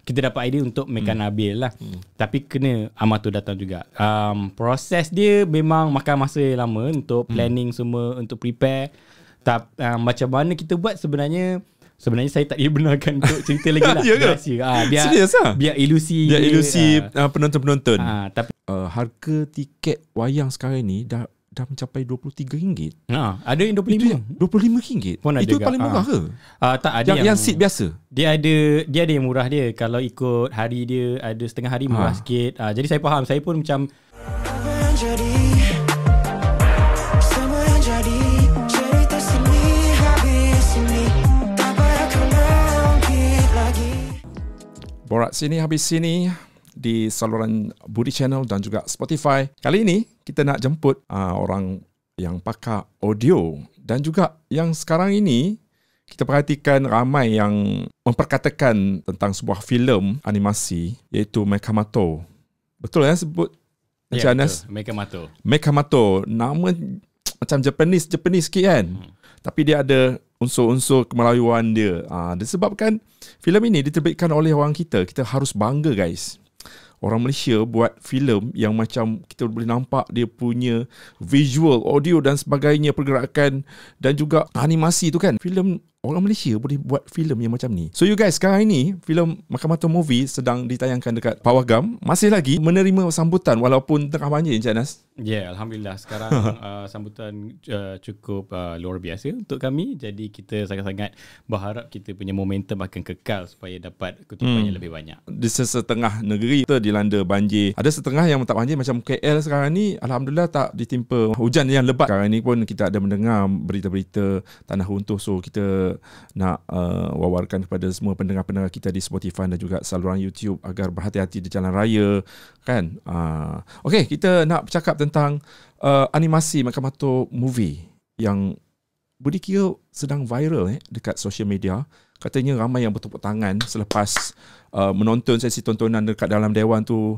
kita dapat idea untuk Meka Nabil lah. Tapi kena Amato datang juga. Proses dia memang makan masa yang lama untuk planning semua, untuk prepare. Macam mana kita buat sebenarnya saya tak benarkan untuk cerita lagi lah. Biar ilusi penonton-penonton. Tapi harga tiket wayang sekarang ni dah mencapai RM23. Ada yang RM25. Itu paling murah ke? Tak, ada yang seat biasa. Dia ada yang murah dia. Kalau ikut hari dia, ada setengah hari murah sikit. Jadi saya faham. Saya pun macam Borak Sini Habis Sini di saluran Budi Channel dan juga Spotify. Kali ini kita nak jemput orang yang pakar audio dan juga yang sekarang ini kita perhatikan ramai yang memperkatakan tentang sebuah filem animasi iaitu Mekamato. Betul sebut Encik Anas? Mekamato. Nama macam Japanese sikit kan? Tapi dia ada unsur-unsur kemelayuan dia. Disebabkan filem ini diterbitkan oleh orang kita. Kita harus bangga guys. Orang Malaysia buat filem yang macam kita boleh nampak dia punya visual, audio dan sebagainya, pergerakan dan juga animasi tu kan. Filem orang Malaysia boleh buat filem yang macam ni. So you guys, sekarang ini filem Mekamato Movie sedang ditayangkan dekat Pawagam. Masih lagi menerima sambutan walaupun tengah banjir, Encik Anas. Alhamdulillah sekarang sambutan cukup luar biasa untuk kami. Jadi kita sangat-sangat berharap kita punya momentum akan kekal supaya dapat kutipan yang lebih banyak. Di setengah negeri kita dilanda banjir. Ada setengah yang tak banjir macam KL sekarang ni. Alhamdulillah tak ditimpa hujan yang lebat. Sekarang ni pun kita ada mendengar berita-berita tanah runtuh. So kita nak wawarkan kepada semua pendengar-pendengar kita di Spotify dan juga saluran YouTube agar berhati-hati di jalan raya kan. Okey, kita nak bercakap tentang animasi Mekamato Movie yang Budi kira sedang viral dekat social media. Katanya ramai yang bertepuk tangan selepas menonton sesi tontonan dekat dalam dewan tu.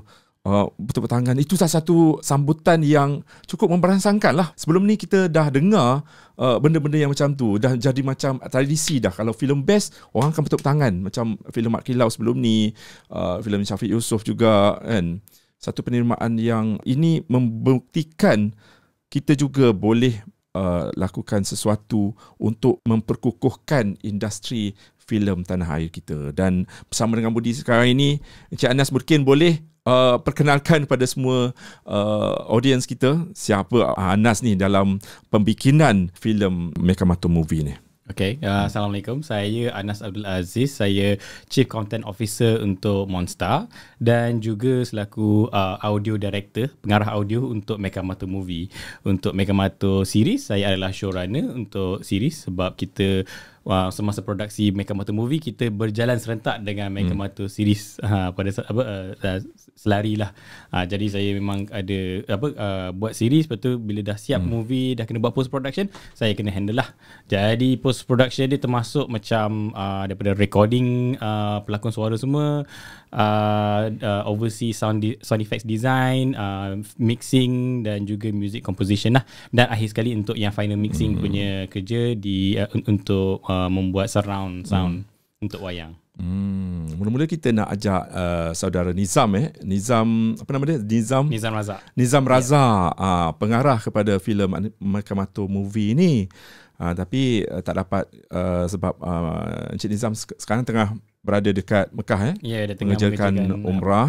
Bertepuk tangan. Itu salah satu sambutan yang cukup memberangsangkan lah. Sebelum ni kita dah dengar benda-benda yang macam tu. Dah jadi macam tradisi dah. Kalau filem best, orang akan bertepuk tangan. Macam filem Mat Kilau sebelum ni, filem Syafiq Yusof juga kan. Satu penerimaan yang ini membuktikan kita juga boleh lakukan sesuatu untuk memperkukuhkan industri filem tanah air kita. Dan bersama dengan Budi sekarang ini, Encik Anas mungkin boleh perkenalkan pada semua audience kita siapa Anas ni dalam pembikinan filem Mekamato Movie ni. Okay, Assalamualaikum. Saya Anas Abdul Aziz. Saya Chief Content Officer untuk Monster dan juga selaku audio director, pengarah audio untuk Mekamato Movie. Untuk Mekamato series, saya adalah showrunner untuk series sebab kita semasa produksi Mekamato Movie kita berjalan serentak dengan Mekamato series pada selari lah. Jadi saya memang ada buat series, lepas tu bila dah siap movie, dah kena buat post production, saya kena handle lah. Jadi post production dia termasuk macam daripada recording pelakon suara semua, oversee sound effects design, mixing dan juga music composition lah. Dan akhir sekali untuk yang final mixing punya kerja untuk membuat surround sound untuk wayang. Mula-mula kita nak ajak saudara Nizam Nizam, apa nama dia? Nizam Razak, pengarah kepada filem Mekamato Movie ni. Tapi tak dapat sebab Encik Nizam sekarang tengah berada dekat Mekah dia tengah mengerjakan umrah.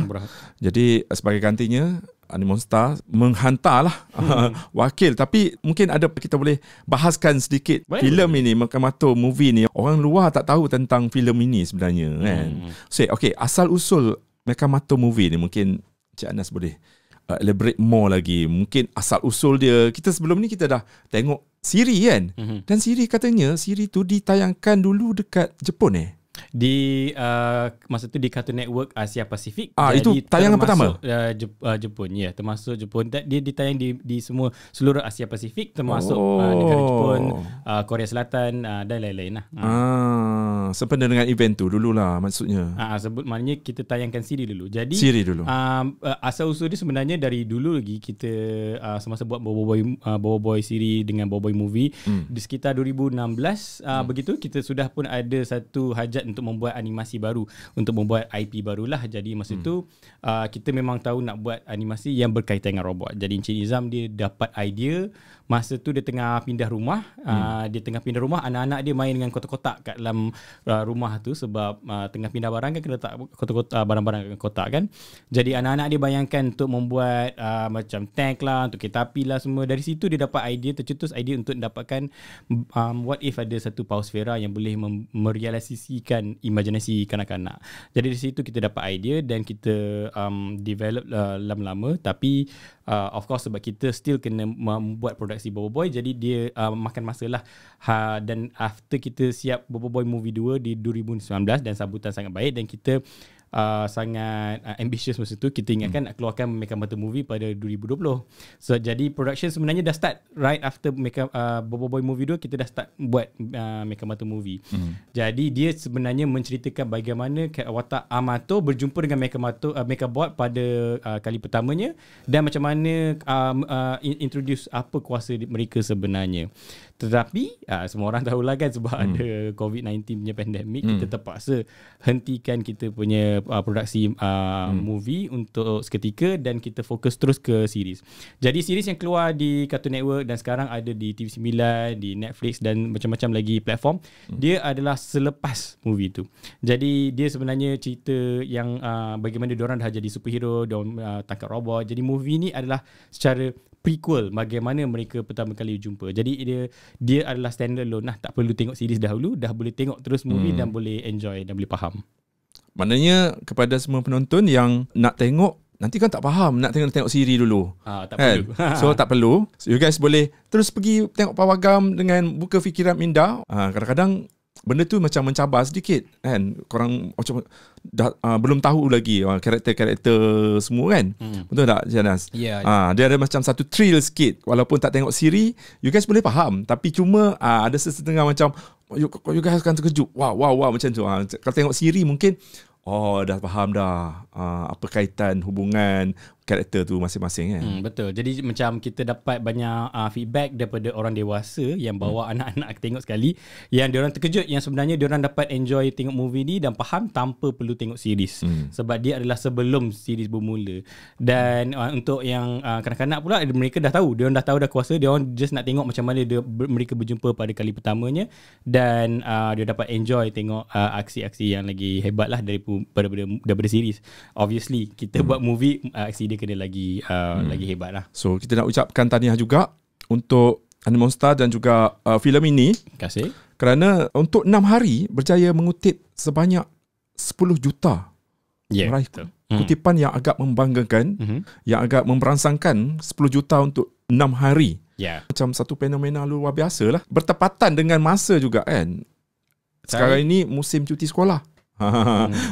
Jadi sebagai gantinya Animonsta menghantarlah wakil. Tapi mungkin ada kita boleh bahaskan sedikit filem ini, Mekamato Movie ni. Orang luar tak tahu tentang filem ini sebenarnya kan. So, okay, asal usul Mekamato Movie ni mungkin Cik Anas boleh elaborate more lagi. Mungkin asal usul dia. Kita sebelum ni kita dah tengok siri kan. Dan siri katanya siri tu ditayangkan dulu dekat Jepun di masa tu di Cartoon Network Asia Pasifik. Itu tayangan pertama Jepun, termasuk Jepun. Dia ditayang di seluruh Asia Pasifik, termasuk negara Jepun, Korea Selatan dan lain-lain lah. Sempena dengan event tu dululah maksudnya. Sebut maknanya kita tayangkan siri dulu. Jadi Siri dulu. Asal usul dia sebenarnya dari dulu lagi kita semasa buat Boboiboy siri dengan Boboiboy movie di sekitar 2016 begitu, kita sudah pun ada satu hajat untuk membuat animasi baru, untuk membuat IP barulah. Jadi masa tu kita memang tahu nak buat animasi yang berkaitan dengan robot. Jadi Encik Nizam dia dapat idea masa tu dia tengah pindah rumah. Anak-anak dia main dengan kotak-kotak kat dalam rumah tu sebab tengah pindah barang kan kena letak kotak-kotak barang-barang kat kotak kan. Jadi anak-anak dia bayangkan untuk membuat macam tank lah, untuk kereta api lah semua. Dari situ dia dapat idea, tercetus idea untuk dapatkan what if ada satu pausfera yang boleh merealisasikan imajinasi kanak-kanak. Jadi dari situ kita dapat idea dan kita develop lama-lama. Tapi of course sebab kita still kena membuat produksi Boboiboy, jadi dia makan masa lah. Dan after kita siap Boboiboy Movie 2 di 2019 dan sambutan sangat baik, dan kita sangat ambitious masa tu, kita ingatkan nak keluarkan Mecha Mata Movie pada 2020. So jadi production sebenarnya dah start right after Boboiboy Movie 2, kita dah start buat Mecha Mata Movie. Jadi dia sebenarnya menceritakan bagaimana watak Amato berjumpa dengan Mechabot pada kali pertamanya, dan macam mana introduce apa kuasa mereka sebenarnya. Tetapi semua orang tahulah kan, sebab ada COVID-19 punya pandemik, kita terpaksa hentikan kita punya produksi movie untuk seketika, dan kita fokus terus ke series. Jadi series yang keluar di Cartoon Network dan sekarang ada di TV9, di Netflix dan macam-macam lagi platform, dia adalah selepas movie tu. Jadi dia sebenarnya cerita yang bagaimana diorang dah jadi superhero, diorang tangkap robot. Jadi movie ni adalah secara prequel bagaimana mereka pertama kali jumpa. Jadi dia adalah standalone lah, tak perlu tengok series dahulu, dah boleh tengok terus movie dan boleh enjoy dan boleh faham. Maknanya kepada semua penonton yang nak tengok, nanti kan tak faham, nak tengok siri dulu. Tak kan? perlu. So tak perlu. So, you guys boleh terus pergi tengok Pawagam dengan buka fikiran minda. Kadang-kadang benda tu macam mencabar sedikit kan. Korang macam belum tahu lagi karakter-karakter semua kan. Betul tak Janas? Yeah. Dia ada macam satu thrill sikit. Walaupun tak tengok siri, you guys boleh faham. Tapi cuma ada setengah macam you guys akan terkejut. Wow macam tu. Kalau tengok siri mungkin dah faham dah apa kaitan hubungan karakter tu masing-masing kan. Betul. Jadi macam kita dapat banyak feedback daripada orang dewasa yang bawa anak-anak tengok sekali, yang diorang terkejut yang sebenarnya diorang dapat enjoy tengok movie ni dan faham tanpa perlu tengok series. Sebab dia adalah sebelum series bermula. Dan untuk yang kanak-kanak pula, mereka dah tahu, diorang dah tahu dah kuasa, diorang just nak tengok macam mana mereka berjumpa pada kali pertamanya, dan dia dapat enjoy tengok aksi-aksi yang lagi hebat lah daripada series. Obviously kita buat movie, aksi dia kena lagi hebat lah. So kita nak ucapkan tahniah juga untuk Animonsta dan juga filem ini. Terima kasih. Kerana untuk 6 hari berjaya mengutip sebanyak 10 juta. Meraih kutipan yang agak membanggakan, yang agak memperangsangkan 10 juta untuk 6 hari. Macam satu fenomena luar biasa lah. Bertepatan dengan masa juga kan. Sekarang ini musim cuti sekolah.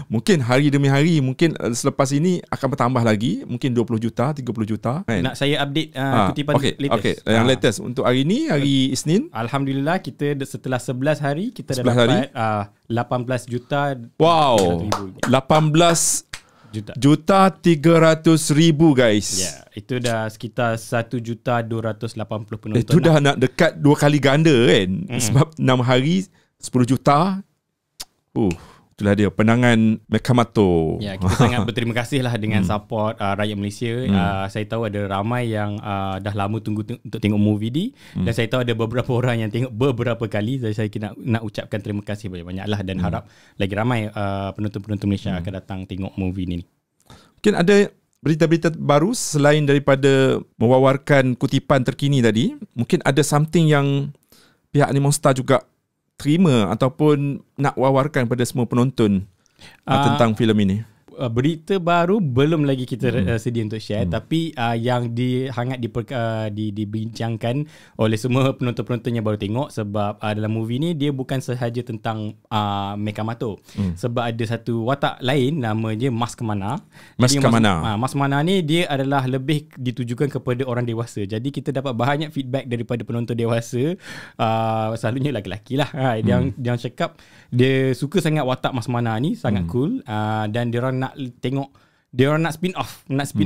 Mungkin hari demi hari, mungkin selepas ini akan bertambah lagi, mungkin 20 juta, 30 juta kan? Nak saya update kutipan latest. Yang latest untuk hari ni, hari Isnin. Alhamdulillah kita setelah 11 hari kita dah dapat 18 juta. Wow, 18 juta 300,000 guys. Itu dah sekitar 1,280,000 penonton. Itu dah nak dekat 2 kali ganda kan. Sebab 6 hari 10 juta. Itulah dia penangan Mechamato. Kita sangat berterima kasih lah dengan support rakyat Malaysia. Saya tahu ada ramai yang dah lama tunggu untuk tengok movie ni, dan saya tahu ada beberapa orang yang tengok beberapa kali. Jadi saya nak ucapkan terima kasih banyak-banyak lah, dan harap lagi ramai penonton-penonton Malaysia akan datang tengok movie ni. Mungkin ada berita-berita baru selain daripada mewawarkan kutipan terkini tadi. Mungkin ada something yang pihak Animonsta juga terima ataupun nak wawarkan pada semua penonton tentang filem ini. berita baru belum lagi kita sedia untuk share, tapi yang dibincangkan oleh semua penonton-penonton yang baru tengok, sebab dalam movie ni dia bukan sahaja tentang Mekamato, sebab ada satu watak lain namanya Mas Kemana. Mas Kemana. Mas Kemana ni dia adalah lebih ditujukan kepada orang dewasa. Jadi kita dapat banyak feedback daripada penonton dewasa, selalunya lelaki lah, dia cakap dia suka sangat watak Mas Mana ni, sangat cool, dan dia orang nak tengok, dia orang nak spin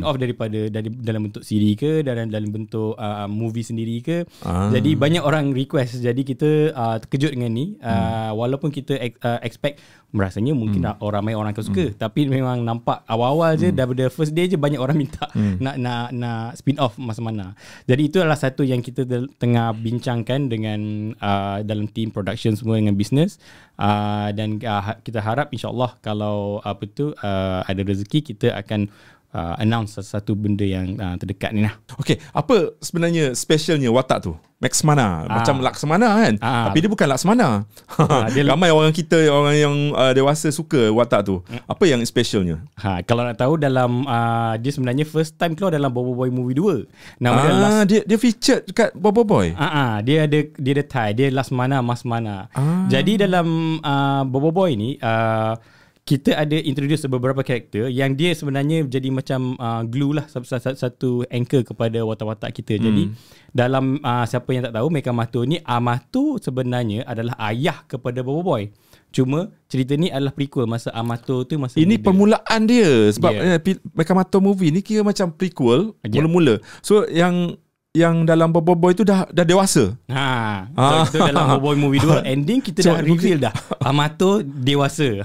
off daripada dalam bentuk siri ke, dalam bentuk movie sendiri ke. Jadi banyak orang request. Jadi kita terkejut dengan ni, walaupun kita expect rasanya mungkin ramai orang akan suka, tapi memang nampak awal-awal je daripada first day je banyak orang minta nak spin off Mas Mana. Jadi itu adalah satu yang kita tengah bincangkan dengan dalam team production semua, dengan business, dan kita harap insya-Allah kalau ada rezeki kita akan announce satu benda yang terdekat ni lah. Okey, apa sebenarnya specialnya watak tu? Max Mana, macam Laksamana kan, tapi dia bukan Laksamana. Ramai orang yang dewasa suka watak tu. Apa yang specialnya? Kalau nak tahu, dalam dia sebenarnya first time keluar dalam Bobo Boy Movie 2. Nama dia featured dekat Bobo Boy. Dia ada tie, dia Laksamana Mas Mana. Jadi dalam Bobo Boy ni kita ada introduce beberapa karakter yang dia sebenarnya jadi macam glue lah, satu anchor kepada watak-watak kita. Jadi dalam siapa yang tak tahu, Mekamato ni, Amato sebenarnya adalah ayah kepada Bobo Boy. Cuma cerita ni adalah prequel masa Amato tu masa ini muda. Permulaan dia. Sebab Mekamato movie ni kira macam prequel, mula-mula. So yang dalam Bobo Boy tu dah dewasa. So itu dalam Bobo Boy Movie 2 ending kita dah reveal dah Amato dewasa.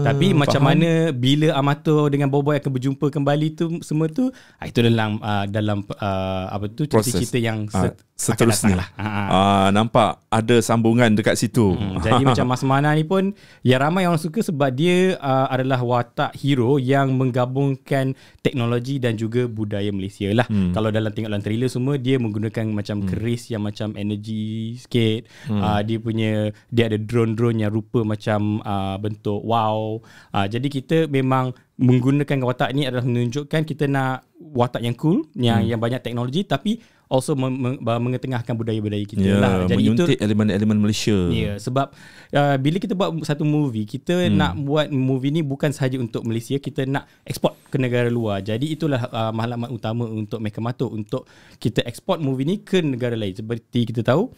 Tapi macam mana bila Amato dengan Bobo Boy akan berjumpa kembali tu, semua tu itu dalam cerita yang seterusnya lah. Nampak ada sambungan dekat situ. Jadi macam Mas Mana ni pun yang ramai orang suka sebab dia adalah watak hero yang menggabungkan teknologi dan juga budaya Malaysia lah. Kalau dalam tengok dalam trailer semua, dia menggunakan macam keris yang macam energy sikit. Dia ada drone-drone yang rupa macam bentuk wow. Jadi kita memang menggunakan watak ni adalah menunjukkan kita nak watak yang cool, yang banyak teknologi, tapi also mengetengahkan budaya-budaya kita lah. Jadi menyuntik elemen-elemen Malaysia. Sebab bila kita buat satu movie, kita nak buat movie ni bukan sahaja untuk Malaysia, kita nak eksport ke negara luar. Jadi itulah matlamat utama untuk Mekamato, untuk kita eksport movie ni ke negara lain. Seperti kita tahu,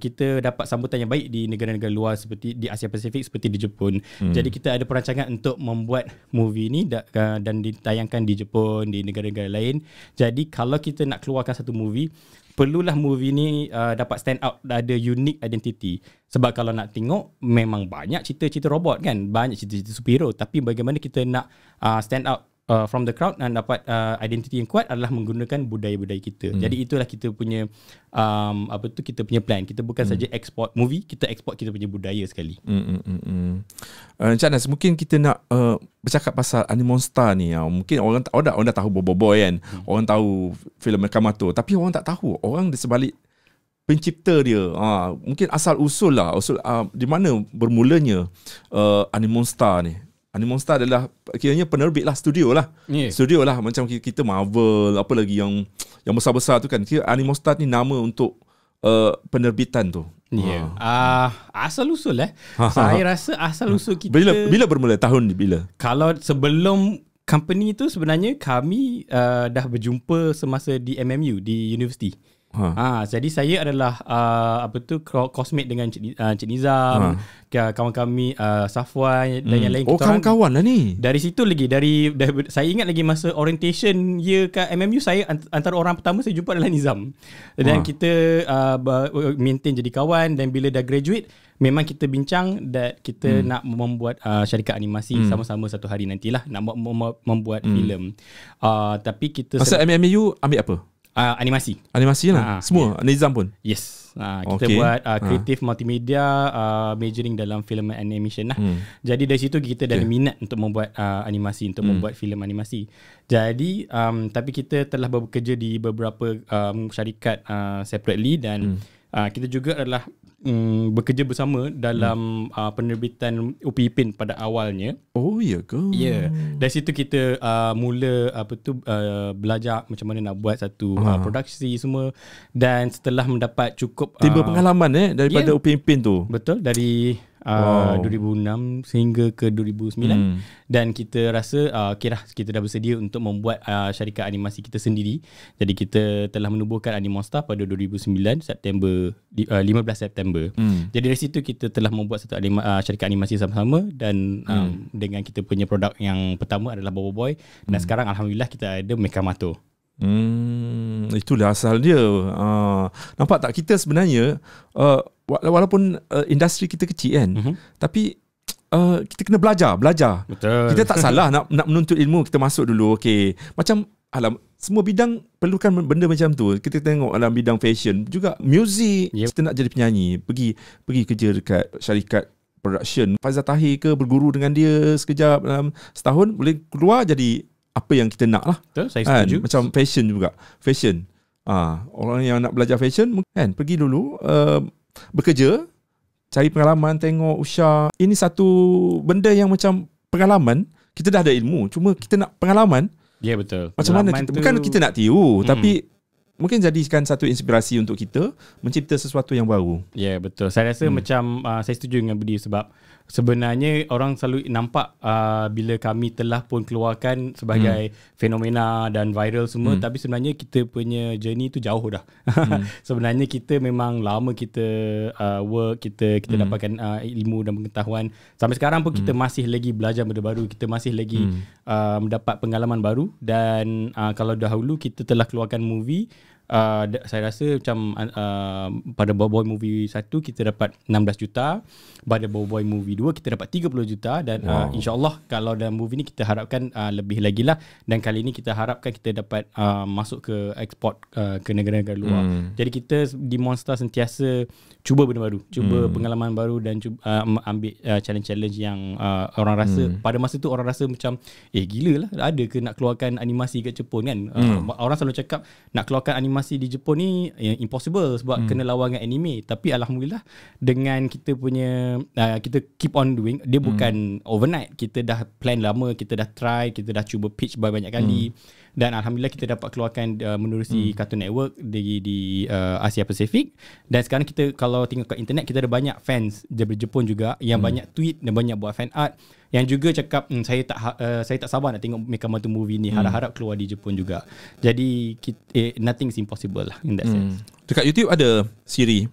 kita dapat sambutan yang baik di negara-negara luar seperti di Asia Pasifik, seperti di Jepun. Jadi kita ada perancangan untuk membuat movie ni dan ditayangkan di Jepun, di negara-negara lain. Jadi kalau kita nak keluarkan satu movie, perlulah movie ni dapat stand out, ada unique identity. Sebab kalau nak tengok, memang banyak cerita-cerita robot kan, banyak cerita-cerita superhero, tapi bagaimana kita nak stand out from the crowd dan dapat identity yang kuat adalah menggunakan budaya-budaya kita. Jadi itulah kita punya kita punya plan. Kita bukan saja export movie, kita export kita punya budaya sekali. Encik Anas, mungkin kita nak bercakap pasal Animonstar ni. Mungkin orang dah tahu Bobo Boy kan. Orang tahu filem Mekamato, tapi orang tak tahu orang di sebalik pencipta dia. Mungkin asal usul di mana bermulanya Animonstar ni. Animonstar adalah kiranya penerbit lah, studio lah. Studio lah, macam kita Marvel, apa lagi yang besar-besar tu kan. Kira Animonstar ni nama untuk penerbitan tu. Asal usul saya rasa asal usul kita bila bermula, tahun bila? Kalau sebelum company tu sebenarnya kami dah berjumpa semasa di MMU, di universiti. Jadi saya adalah cosmate dengan Cik Nizam, kawan kami Safwan dan yang lain. Kawan-kawan lah ni. Dari situ lagi, dari saya ingat lagi masa orientation year kat MMU, saya antara orang pertama saya jumpa adalah Nizam. Dan kita maintain jadi kawan, dan bila dah graduate memang kita bincang dan kita nak membuat syarikat animasi sama-sama satu hari nantilah, nak membuat filem. Tapi kita masa MMU ambil apa? Animasi lah. Semua Nizam pun. Yes. Kita buat kreatif multimedia, majoring dalam film animation lah. Jadi dari situ kita dah ada minat untuk membuat animasi, untuk membuat filem animasi. Jadi tapi kita telah bekerja di beberapa syarikat separately, dan kita juga adalah bekerja bersama dalam penerbitan UPI PIN pada awalnya. Oh ya ke? Ya, dari situ kita mula belajar macam mana nak buat satu produksi semua, dan setelah mendapat cukup timba pengalaman daripada UPI PIN tu. Betul, dari 2006 sehingga ke 2009 dan kita rasa kita dah bersedia untuk membuat syarikat animasi kita sendiri. Jadi kita telah menubuhkan Animonsta pada 2009 September 15 September. Jadi dari situ kita telah membuat satu syarikat animasi sama-sama, dan dengan kita punya produk yang pertama adalah Bobo Boy, dan sekarang alhamdulillah kita ada Mekamato. Itulah asal dia. Nampak tak, kita sebenarnya walaupun industri kita kecil kan, tapi kita kena belajar. Betul. Kita tak salah nak menuntut ilmu, kita masuk dulu. Okey, macam semua bidang perlukan benda macam tu. Kita tengok dalam bidang fashion juga, music. Kita nak jadi penyanyi, pergi kerja dekat syarikat production Faizal Tahir ke, berguru dengan dia sekejap dalam setahun, boleh keluar jadi apa yang kita nak lah. Betul, saya setuju. Macam fashion juga. Fashion. Orang yang nak belajar fashion kan, pergi dulu bekerja, cari pengalaman, tengok Usha. Ini satu benda yang macam pengalaman. Kita dah ada ilmu, cuma kita nak pengalaman. Ya, betul. Macam pengalaman mana kita, bukan kita nak tiru, tapi mungkin jadikan satu inspirasi untuk kita mencipta sesuatu yang baru. Ya, betul. Saya rasa macam saya setuju dengan Budi, sebab sebenarnya orang selalu nampak bila kami telah pun keluarkan sebagai fenomena dan viral semua, tapi sebenarnya kita punya journey tu jauh dah. Sebenarnya kita memang lama kita work, kita dapatkan ilmu dan pengetahuan. Sampai sekarang pun kita masih lagi belajar benda baru, kita masih lagi mendapat pengalaman baru. Dan kalau dahulu kita telah keluarkan movie, saya rasa macam pada Bobo Boy movie 1 kita dapat 16 juta, pada Bobo Boy movie 2 kita dapat 30 juta, dan insyaAllah kalau dalam movie ni kita harapkan lebih lagi lah, dan kali ni kita harapkan kita dapat masuk ke ekspor ke negara-negara luar. Jadi kita di Monster sentiasa cuba benda baru, cuba pengalaman baru, dan cuba ambil challenge-challenge yang orang rasa pada masa tu orang rasa macam gila lah, ada ke nak keluarkan animasi kat Jepun kan. Orang selalu cakap nak keluarkan animasi di Jepun ni impossible sebab kena lawan dengan anime. Tapi alhamdulillah dengan kita punya kita keep on doing, dia bukan overnight. Kita dah plan lama, kita dah try, kita dah cuba pitch banyak kali, dan alhamdulillah kita dapat keluarkan menerusi Cartoon Network di Asia Pasifik. Dan sekarang kita kalau tengok kat internet, kita ada banyak fans dari Jepun juga yang banyak tweet dan banyak buat fan art yang juga cakap saya tak sabar nak tengok Mekamato movie ni, harap-harap keluar di Jepun juga. Jadi nothing is impossible lah in that sense. Dekat YouTube ada siri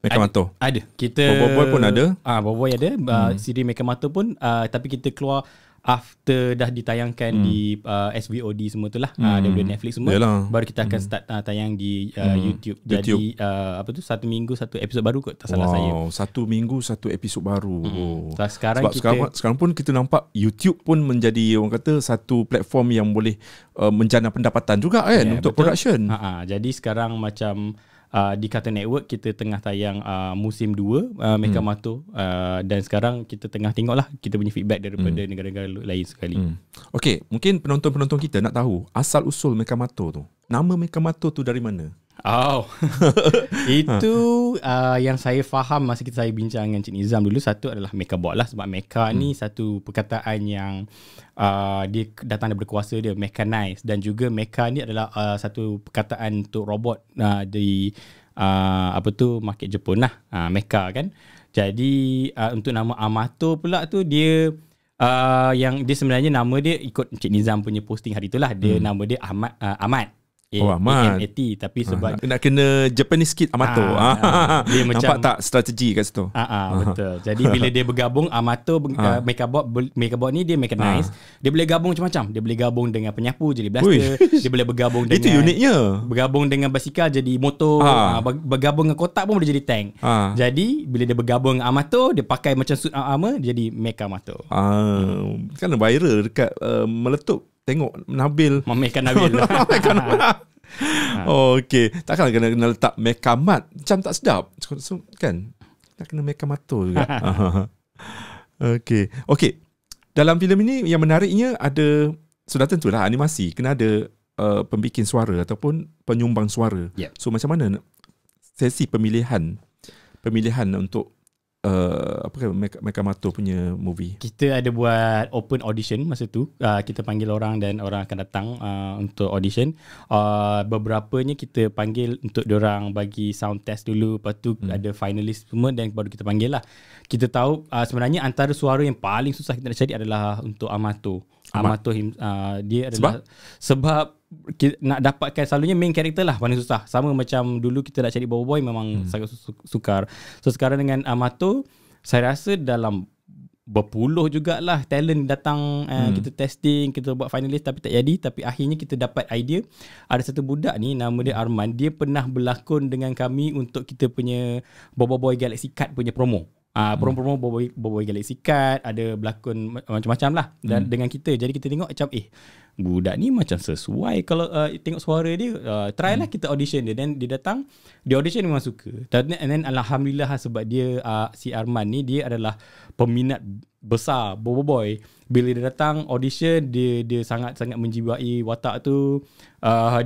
Mekamato. Ada. Kita Bobo Boy pun ada. Bobo Boy ada. Siri Mekamato pun tapi kita keluar after dah ditayangkan di SVOD semua tu lah, daripada Netflix semua. Yalah. Baru kita akan start tayang di YouTube. Jadi satu minggu satu episod baru kot, tak salah saya. Satu minggu satu episod baru. Sekarang pun kita nampak YouTube pun menjadi orang kata satu platform yang boleh menjana pendapatan juga kan, untuk betul. Production. Jadi sekarang macam di Cartoon Network kita tengah tayang musim 2 Mekamato, dan sekarang kita tengah tengok lah kita punya feedback daripada negara-negara lain sekali. Okey, mungkin penonton-penonton kita nak tahu asal usul Mekamato tu. Nama Mekamato tu dari mana? Itu yang saya faham masa saya bincang dengan Cik Nizam dulu. Satu adalah Mekabot lah, sebab Meka ni satu perkataan yang dia datang daripada kuasa dia, mechanize. Dan juga Meka ni adalah satu perkataan untuk robot di market Jepun lah, Meka kan. Jadi untuk nama Amato pula tu, dia yang dia sebenarnya nama dia ikut Cik Nizam punya posting hari itulah, dia nama dia Ahmad. Ahmad. AMAT, tapi sebab nak kena Japanese sikit Amato. Dia nampak tak strategi kat situ. Betul. Jadi bila dia bergabung Amato Mekabot ni dia mechanize. Dia boleh gabung macam-macam. Dia boleh gabung dengan penyapu jadi blaster. Dia boleh bergabung dengan, itu uniknya. Bergabung dengan basikal jadi motor. Bergabung dengan kotak pun boleh jadi tank. Jadi bila dia bergabung dengan Amato, dia pakai macam suit armor, dia jadi Mekamato. Kan viral dekat meletup. Tengok Nabil Memainkan Nabil. Okey, takkan kena letak Mekamat, macam tak sedap kan. Tak kena Mekamato juga. Okey. Dalam filem ini yang menariknya ada, sudah tentulah animasi, kena ada pembikin suara ataupun penyumbang suara. So macam mana sesi pemilihan pemilihan untuk Mekamato punya movie? Kita ada buat open audition masa tu. Kita panggil orang dan orang akan datang untuk audition. Beberapanya kita panggil untuk diorang bagi sound test dulu. Lepas tu ada finalist semua dan baru kita panggil lah. Kita tahu sebenarnya antara suara yang paling susah kita nak cari adalah untuk Amato. Dia adalah sebab nak dapatkan selalunya main karakter lah paling susah. Sama macam dulu kita nak cari Boboiboy memang sangat sukar. So sekarang dengan Amato, saya rasa dalam berpuluh jugalah talent datang, kita testing, kita buat finalist tapi tak jadi. Tapi akhirnya kita dapat idea. Ada satu budak ni nama dia Arman. Dia pernah berlakon dengan kami untuk kita punya Boboiboy Galaxy Card punya promo. Promo-promo Boboiboy Galaxy Card, ada berlakon macam-macam lah dan dengan kita. Jadi kita tengok macam budak ni macam sesuai kalau tengok suara dia, try lah kita audition dia. Dan dia datang, dia audition memang suka. And then alhamdulillah sebab dia si Arman ni dia adalah peminat besar Boboiboy. Bila dia datang audition, dia sangat-sangat menjiwai watak tu.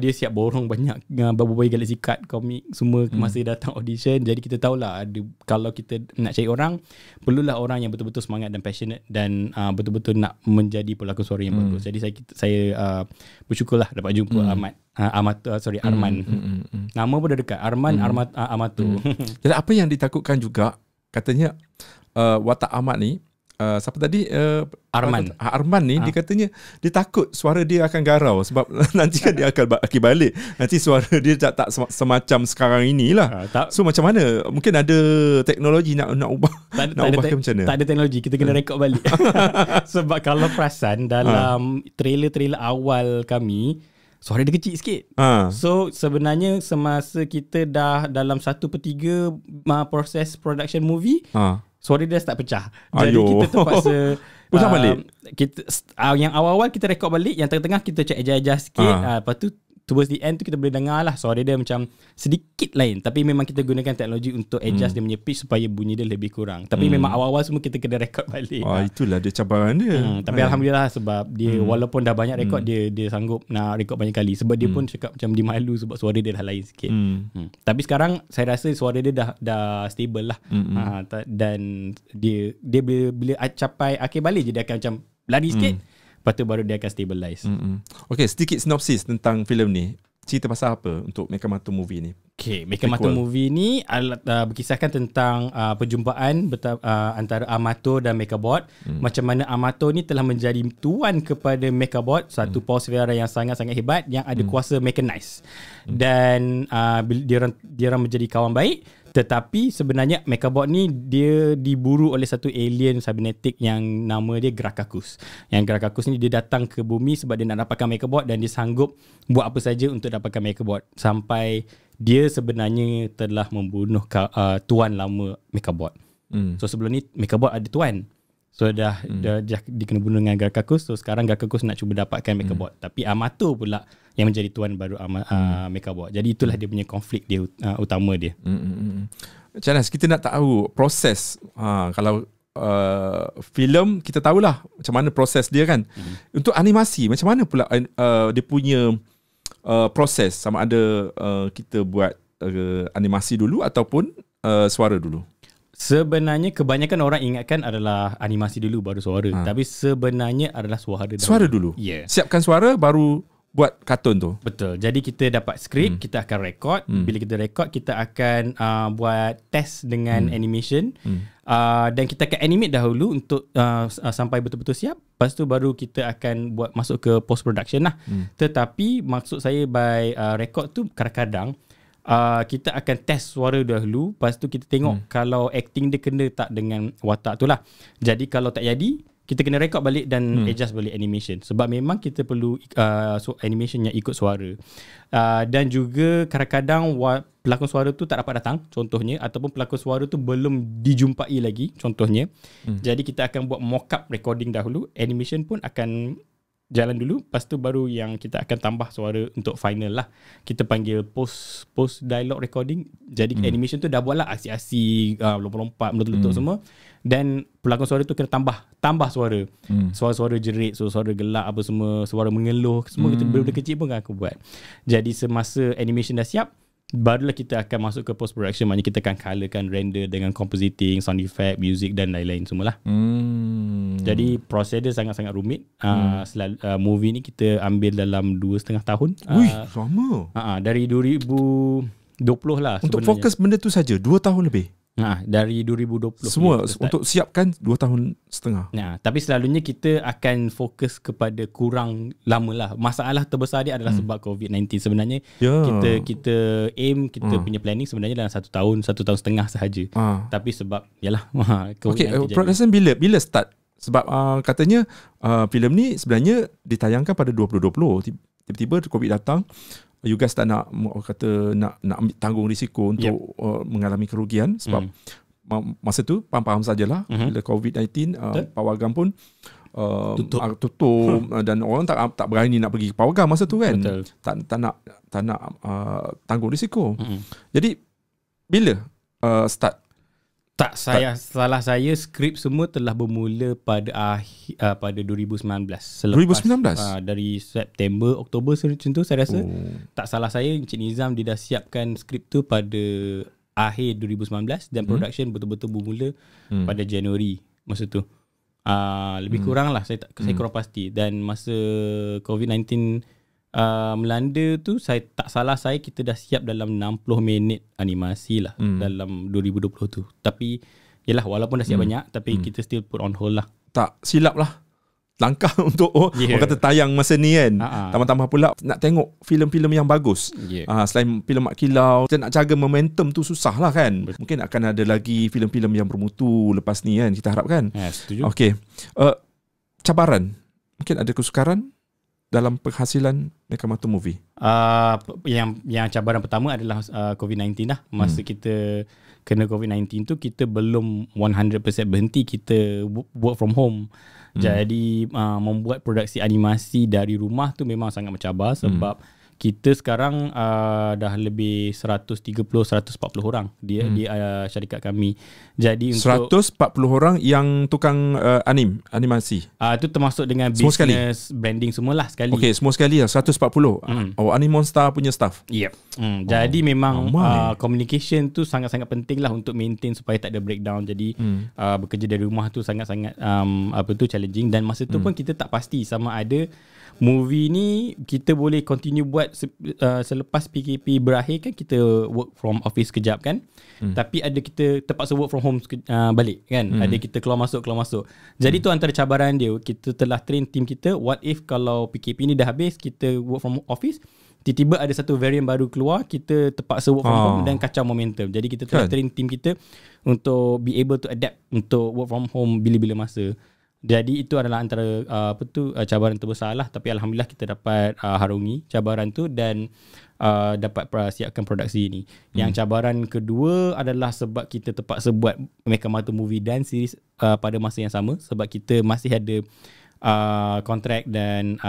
Dia siap borong banyak Boboiboy Galaxy Card komik semua masa dia datang audition. Jadi kita tahulah kalau kita nak cari orang, perlulah orang yang betul-betul semangat dan passionate dan betul-betul nak menjadi pelakon suara yang bagus. Jadi saya bersyukurlah dapat jumpa Arman. Nama pun dah dekat, Arman Amato. Jadi apa yang ditakutkan juga katanya watak Ahmad ni, siapa tadi, Arman ni, dia katanya dia takut suara dia akan garau sebab nanti kan dia akan balik, nanti suara dia tak semacam sekarang inilah. So macam mana, mungkin ada teknologi nak ubah, macam mana? Tak ada teknologi, kita kena rekod balik. Sebab kalau perasan dalam trailer-trailer awal kami, suara dia kecil sikit. So sebenarnya semasa kita dah dalam 1/3 proses production movie, suara dia start pecah. Jadi kita terpaksa ulang balik. Yang awal-awal kita rekod balik, yang tengah-tengah kita check adjust sikit. Lepas tu towards the end tu kita boleh dengar lah suara dia macam sedikit lain. Tapi memang kita gunakan teknologi untuk adjust dia punya pitch supaya bunyi dia lebih kurang. Tapi memang awal-awal semua kita kena rekod balik. Itulah dia cabaran dia. Tapi alhamdulillah sebab dia walaupun dah banyak rekod, dia sanggup nak rekod banyak kali. Sebab dia pun cakap macam dia malu sebab suara dia dah lain sikit. Tapi sekarang saya rasa suara dia dah stable lah. Dan dia bila capai akhir balik je dia akan macam lari sikit. Lepas tu baru dia akan stabilize. Okay, sedikit sinopsis tentang filem ni. Cerita pasal apa untuk Mekamato movie ni? Okay, Mekamato movie ni berkisahkan tentang perjumpaan antara Amato dan Mekabot. Macam mana Amato ni telah menjadi tuan kepada Mekabot, satu power Sfera yang sangat-sangat hebat yang ada kuasa mechanize. Dan dia orang menjadi kawan baik. Tetapi sebenarnya Mekabot ni dia diburu oleh satu alien cybernetic yang nama dia Grakakus. Yang Grakakus ni dia datang ke bumi sebab dia nak dapatkan Mekabot dan dia sanggup buat apa saja untuk dapatkan Mekabot. Sampai dia sebenarnya telah membunuh tuan lama Mekabot. So sebelum ni Mekabot ada tuan. So dah dikena bunuh dengan Grakakus. So sekarang Grakakus nak cuba dapatkan Mekabot. Tapi Amato pula yang menjadi tuan baru Mekabot. Jadi itulah dia punya konflik dia utama dia. Canas, kita nak tahu proses. Kalau filem kita tahulah macam mana proses dia kan. Untuk animasi macam mana pula dia punya proses, sama ada kita buat animasi dulu ataupun suara dulu? Sebenarnya kebanyakan orang ingatkan adalah animasi dulu baru suara. Tapi sebenarnya adalah suara dulu. Suara dulu? Yeah. Siapkan suara baru buat kartun tu? Betul. Jadi kita dapat skrip, kita akan rekod. Bila kita rekod, kita akan buat test dengan animation. Dan kita akan animate dahulu untuk sampai betul-betul siap. Lepas tu baru kita akan buat masuk ke post production lah. Tetapi maksud saya by rekod tu kadang-kadang kita akan test suara dahulu. Lepas tu kita tengok kalau acting dia kena tak dengan watak tu lah. Jadi kalau tak jadi, kita kena rekod balik dan adjust balik animation. Sebab memang kita perlu animation yang ikut suara. Dan juga kadang-kadang pelakon suara tu tak dapat datang, contohnya. Ataupun pelakon suara tu belum dijumpai lagi, contohnya. Jadi kita akan buat mock-up recording dahulu. Animation pun akan jalan dulu. Lepas tu baru yang kita akan tambah suara untuk final lah. Kita panggil post dialogue recording. Jadi animation tu dah buat lah aksi-aksi, lompat-lompat, meletup-letup semua. Dan pelakon suara tu kena tambah suara. Suara-suara jerit, suara gelak apa semua, suara mengeluh, semua kita benda-benda kecil pun aku buat. Jadi semasa animation dah siap, barulah kita akan masuk ke post production, maknanya kita akan colorkan, render dengan compositing, sound effect, music dan lain-lain semualah. Jadi proses dia sangat-sangat rumit. Movie ni kita ambil dalam 2.5 tahun. Lama. Dari 2020 lah untuk sebenarnya. fokus benda tu saja 2 tahun lebih. Dari 2020 semua untuk siapkan 2 tahun setengah. Tapi selalunya kita akan fokus kepada kurang lama lah. Masalah terbesar dia adalah sebab COVID-19 sebenarnya. Kita aim, kita punya planning sebenarnya dalam 1 tahun 1.5 tahun sahaja. Tapi sebab yalah COVID-19 production bila start? Sebab katanya filem ni sebenarnya ditayangkan pada 2020. Tiba-tiba COVID datang. You guys tak nak ambil tanggung risiko untuk mengalami kerugian sebab masa tu faham sajalah bila COVID-19 pawagam pun tutup dan orang tak berani nak pergi ke pawagam masa tu kan. Tak nak tanggung risiko. Jadi bila start? Salah saya skrip semua telah bermula pada 2019. 2019? Dari September, Oktober macam tu saya rasa. Tak salah saya, Encik Nizam dia dah siapkan skrip tu pada akhir 2019 dan production betul-betul bermula pada Januari masa tu. Lebih kurang lah, saya kurang pasti. Dan masa COVID-19 melanda tu, saya tak salah saya kita dah siap dalam 60 minit animasi lah dalam 2020 tu. Tapi yalah, walaupun dah siap banyak, tapi kita still put on hold lah. Tak silap lah langkah untuk orang kata tayang masa ni kan. Tambah-tambah pula nak tengok filem-filem yang bagus. Selain filem Mak Kilau, kita nak jaga momentum tu susah lah kan. Mungkin akan ada lagi filem-filem yang bermutu lepas ni kan, kita harapkan. Setuju. Okay, cabaran, mungkin ada kesukaran dalam penghasilan Mekamatu Movie? Yang cabaran pertama adalah COVID-19 lah. Masa kita kena COVID-19 tu, kita belum 100% berhenti, kita work from home. Jadi membuat produksi animasi dari rumah tu memang sangat mencabar sebab kita sekarang dah lebih 130-140 orang di syarikat kami. Jadi untuk 140 orang yang tukang animasi. Itu termasuk dengan semua business sekali? Branding semualah sekali. Okey, semua sekali lah 140. Animonstar punya staff. Jadi memang communication tu sangat-sangat penting lah untuk maintain supaya tak ada breakdown. Jadi bekerja dari rumah tu sangat-sangat challenging. Dan masa tu pun kita tak pasti sama ada movie ni kita boleh continue buat selepas PKP berakhir kan, kita work from office kejap kan. Tapi ada kita terpaksa work from home balik kan. Ada kita keluar masuk. Jadi tu antara cabaran dia. Kita telah train team kita, what if kalau PKP ni dah habis, kita work from office, tiba-tiba ada satu variant baru keluar, kita terpaksa work from home dan kacau momentum. Jadi kita telah train team kita untuk be able to adapt untuk work from home bila-bila masa. Jadi itu adalah antara cabaran terbesar lah. Tapi Alhamdulillah kita dapat harungi cabaran tu dan dapat siapkan produksi ni. Yang cabaran kedua adalah sebab kita terpaksa buat Mekamatu Movie dan series pada masa yang sama. Sebab kita masih ada kontrak dan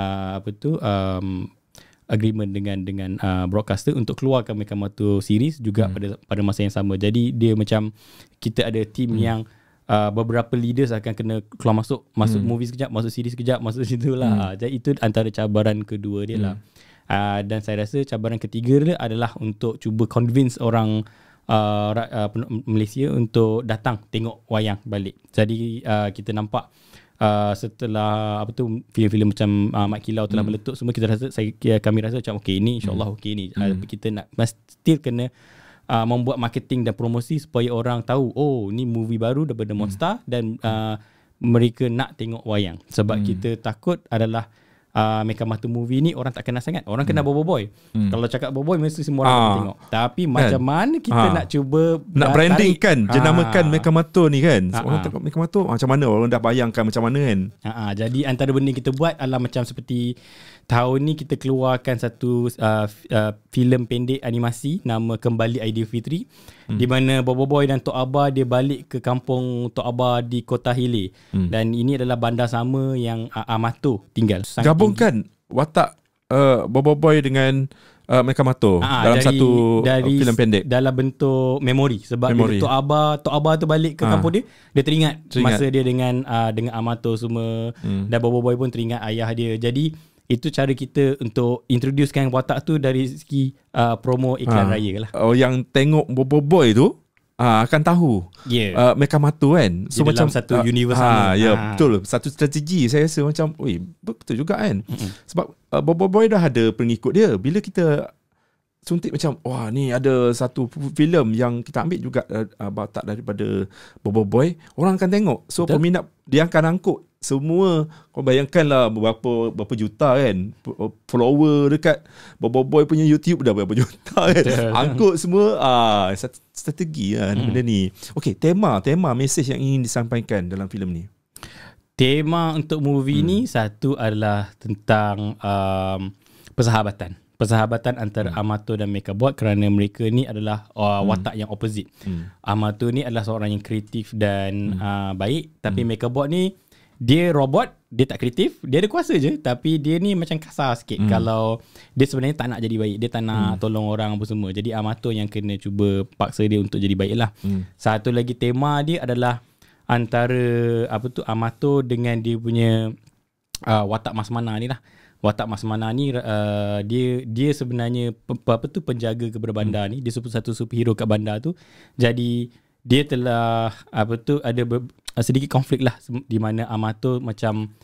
agreement dengan broadcaster untuk keluarkan Mekamatu series juga pada masa yang sama. Jadi dia macam kita ada team yang beberapa leaders akan kena keluar masuk movie sekejap, masuk series sekejap, masuk situ lah. Jadi itu antara cabaran kedua dia lah. Dan saya rasa cabaran ketiga dia adalah untuk cuba convince orang Malaysia untuk datang tengok wayang balik. Jadi kita nampak setelah filem-filem macam Mak Kilau telah meletup semua, kami rasa macam okay, ni insyaAllah okay ni. Kita nak still kena membuat marketing dan promosi supaya orang tahu ni movie baru daripada Monster dan mereka nak tengok wayang. Sebab kita takut adalah Mekamatu Movie ni orang tak kenal sangat. Orang kenal Bobo Boy. Kalau cakap Bobo Boy mesti semua orang akan tengok. Tapi macam mana kita nak cuba nak branding kan, jenamakan Mekamatu ni kan. Orang tengok Mekamatu macam mana, orang dah bayangkan macam mana kan. Jadi antara benda yang kita buat adalah macam seperti tahun ni kita keluarkan satu filem pendek animasi nama Kembali Aidilfitri, di mana Bobo Boy dan Tok Abah dia balik ke kampung Tok Abah di Kota Hile. Dan ini adalah bandar sama yang Amato tinggal. Gabungkan watak Bobo Boy dengan Mekamatu dalam satu filem pendek dalam bentuk memori. Sebab Tok Abah tu balik ke kampung dia teringat masa dia dengan Amato semua. Dan Bobo Boy pun teringat ayah dia. Jadi Itu cara kita untuk introducekan watak tu dari segi promo iklan raya lah. Yang tengok Boboiboy tu akan tahu Mekamato kan. So macam satu universe sama. Betul. Satu strategi saya rasa macam betul juga kan. Sebab Boboiboy dah ada pengikut dia. Bila kita suntik macam wah ni ada satu filem yang kita ambil juga watak daripada Boboiboy, orang akan tengok. So peminat dia akan angkut semua. Kau bayangkanlah berapa juta kan follower dekat Boboiboy punya YouTube, dah berapa juta kan. Angkut semua. Strategi kan benda ni. Okey, tema mesej yang ingin disampaikan dalam filem ni. Tema untuk movie ni satu adalah tentang persahabatan antara Amato dan Mekabot, kerana mereka ni adalah watak yang opposite. Amato ni adalah seorang yang kreatif dan baik, tapi Mekabot ni dia robot, dia tak kreatif, dia ada kuasa je, tapi dia ni macam kasar sikit. Kalau dia sebenarnya tak nak jadi baik, dia tak nak tolong orang apa semua. Jadi Amato yang kena cuba paksa dia untuk jadi baik lah. Satu lagi tema dia adalah antara Amato dengan dia punya watak Masmana ni lah. Watak Masmana ni dia sebenarnya penjaga kepada bandar ni. Dia satu superhero kat bandar tu. Jadi dia telah ada sedikit konflik lah, di mana Amato macam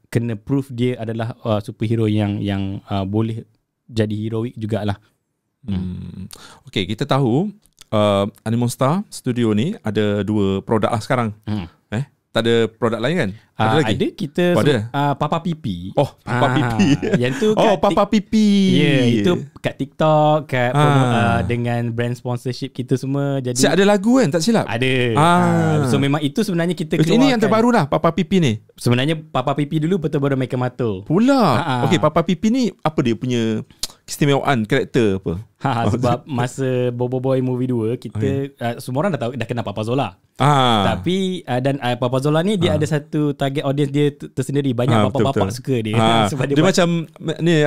kena prove dia adalah superhero yang boleh jadi heroik jugalah. Okay, kita tahu Animonstar Studio ni ada 2 produk lah sekarang. Tak ada produk lain kan? Ada lagi? Ada, kita Papa Pipi. Papa Pipi. Yang tu Papa Pipi. Itu kat TikTok, kat dengan brand sponsorship kita semua. Jadi ada lagu kan, tak silap? Ada. So memang itu sebenarnya kita keluarkan. Ini yang terbaru lah, Papa Pipi ni. Sebenarnya Papa Pipi dulu betul baru Mekamato. Pula. Okey, Papa Pipi ni apa dia punya keistimewaan karakter apa? Sebab masa Boboiboy movie 2 kita semua orang dah kenal Papa Zola. Tapi dan Papa Zola ni dia ada satu target audience dia tersendiri. Banyak bapak-bapak suka dia. Sebab dia macam ni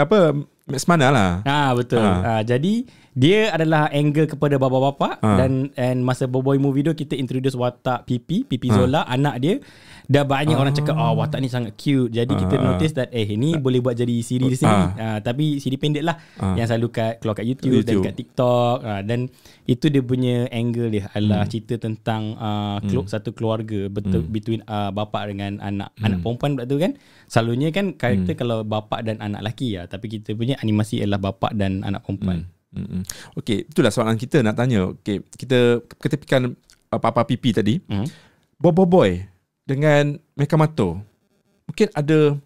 Max Mana lah. Betul. Jadi dia adalah angle kepada bapak-bapak dan masa Boboiboy movie 2 kita introduce watak Pipi Zola, anak dia. Dah banyak orang cakap watak ni sangat cute. Jadi kita notice that ini boleh buat jadi siri di sini. Tapi siri pendek lah yang selalu keluar kat YouTube dan kat TikTok. Dan itu dia punya angle dia adalah cerita tentang satu keluarga between bapa dengan anak perempuan pula tu kan. Selalunya kan karakter kalau bapa dan anak lelaki tapi kita punya animasi adalah bapa dan anak perempuan. Okey, itulah soalan kita nak tanya. Okey, kita ketepikan Papa Pipi tadi. Boboiboy dengan Mekamato mungkin ada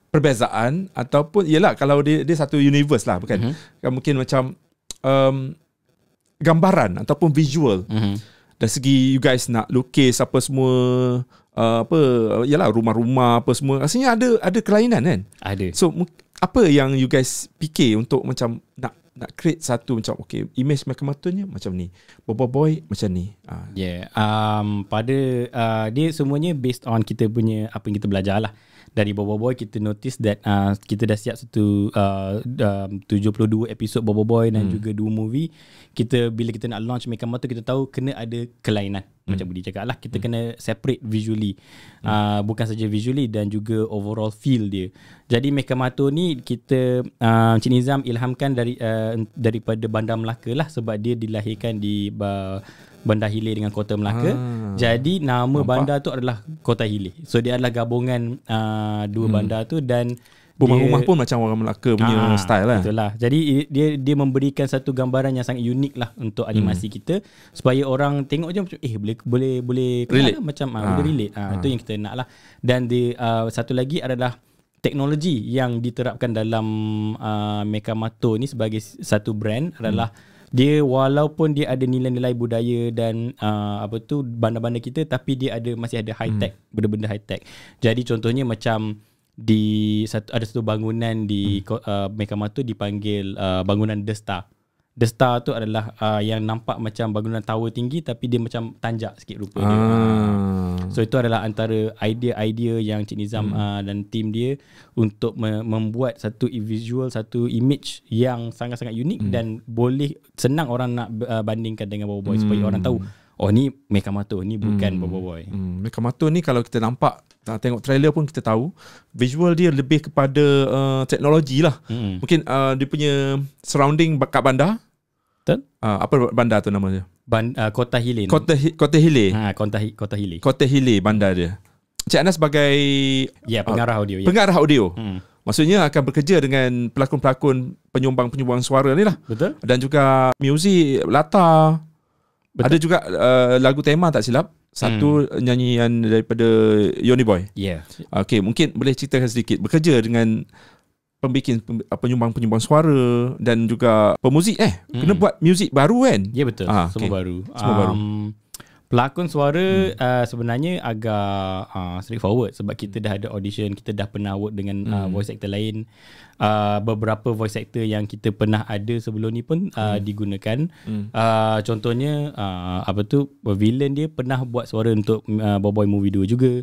perbezaan ataupun ialah kalau dia satu universe lah, bukan? Mungkin macam gambaran ataupun visual. Dari segi you guys nak lukis apa semua, ialah rumah-rumah apa semua, rasanya ada kelainan kan? Ada. So apa yang you guys fikir untuk macam nak create satu macam image Mekamato-nya macam ni, Boboiboy macam ni. Pada dia semuanya based on kita punya apa yang kita belajar lah. Dari Boboiboy kita notice that kita dah siap satu 72 episod Boboiboy dan juga 2 movie. Bila kita nak launch Mekamato, kita tahu kena ada kelainan. Macam Budi cakap lah, kita kena separate visually. Bukan saja visually dan juga overall feel dia. Jadi Mekamato ni kita Encik Nizam ilhamkan daripada Bandar Melaka lah, sebab dia dilahirkan di Bandar Hilir dengan Kota Melaka. Jadi nama bandar tu adalah Kota Hilir. So dia adalah gabungan 2 bandar tu, dan rumah-rumah pun macam orang Melaka punya style lah. Betul lah. Jadi dia memberikan satu gambaran yang sangat unik lah untuk animasi kita, supaya orang tengok je macam boleh relate lah, macam boleh relate. Itu yang kita nak lah. Dan satu lagi adalah teknologi yang diterapkan dalam Mekamato ni sebagai satu brand adalah dia walaupun dia ada nilai-nilai budaya dan bandar-bandar kita, tapi dia masih ada high tech, benda-benda high tech. Jadi contohnya macam ada satu bangunan di Mekamato dipanggil bangunan The Star. The Star tu adalah yang nampak macam bangunan tower tinggi, tapi dia macam tanjak sikit rupa dia. So itu adalah antara idea-idea yang Cik Nizam dan tim dia untuk membuat satu visual, satu image yang sangat-sangat unik dan boleh senang orang nak bandingkan dengan Boboiboy, supaya orang tahu oh ni Mekamato, ni bukan Boboiboy. Mekamato ni kalau kita nampak, tengok trailer pun kita tahu visual dia lebih kepada teknologi lah. Mungkin dia punya surrounding kat bandar. Betul? Apa bandar tu nama dia? Kota Hile. Kota Hile. Kota Hile. Kota Hile bandar dia. Cik Anas sebagai pengarah audio. Pengarah audio. Maksudnya akan bekerja dengan pelakon-pelakon penyumbang suara ni lah. Betul. Dan juga muzik latar. Betul. Ada juga lagu tema tak silap. Satu nyanyian daripada Yoni Boy. Yeah. Okay, mungkin boleh ceritakan sedikit. Bekerja dengan pembikin penyumbang suara dan juga pemuzik kena buat muzik baru kan? Ya, betul. Semua baru. Semua baru. Pelakon suara sebenarnya agak straightforward sebab kita dah ada audition, kita dah pernah work dengan voice actor lain. Beberapa voice actor yang kita pernah ada sebelum ni pun digunakan. Contohnya villain dia pernah buat suara untuk Boboiboy Movie 2 juga.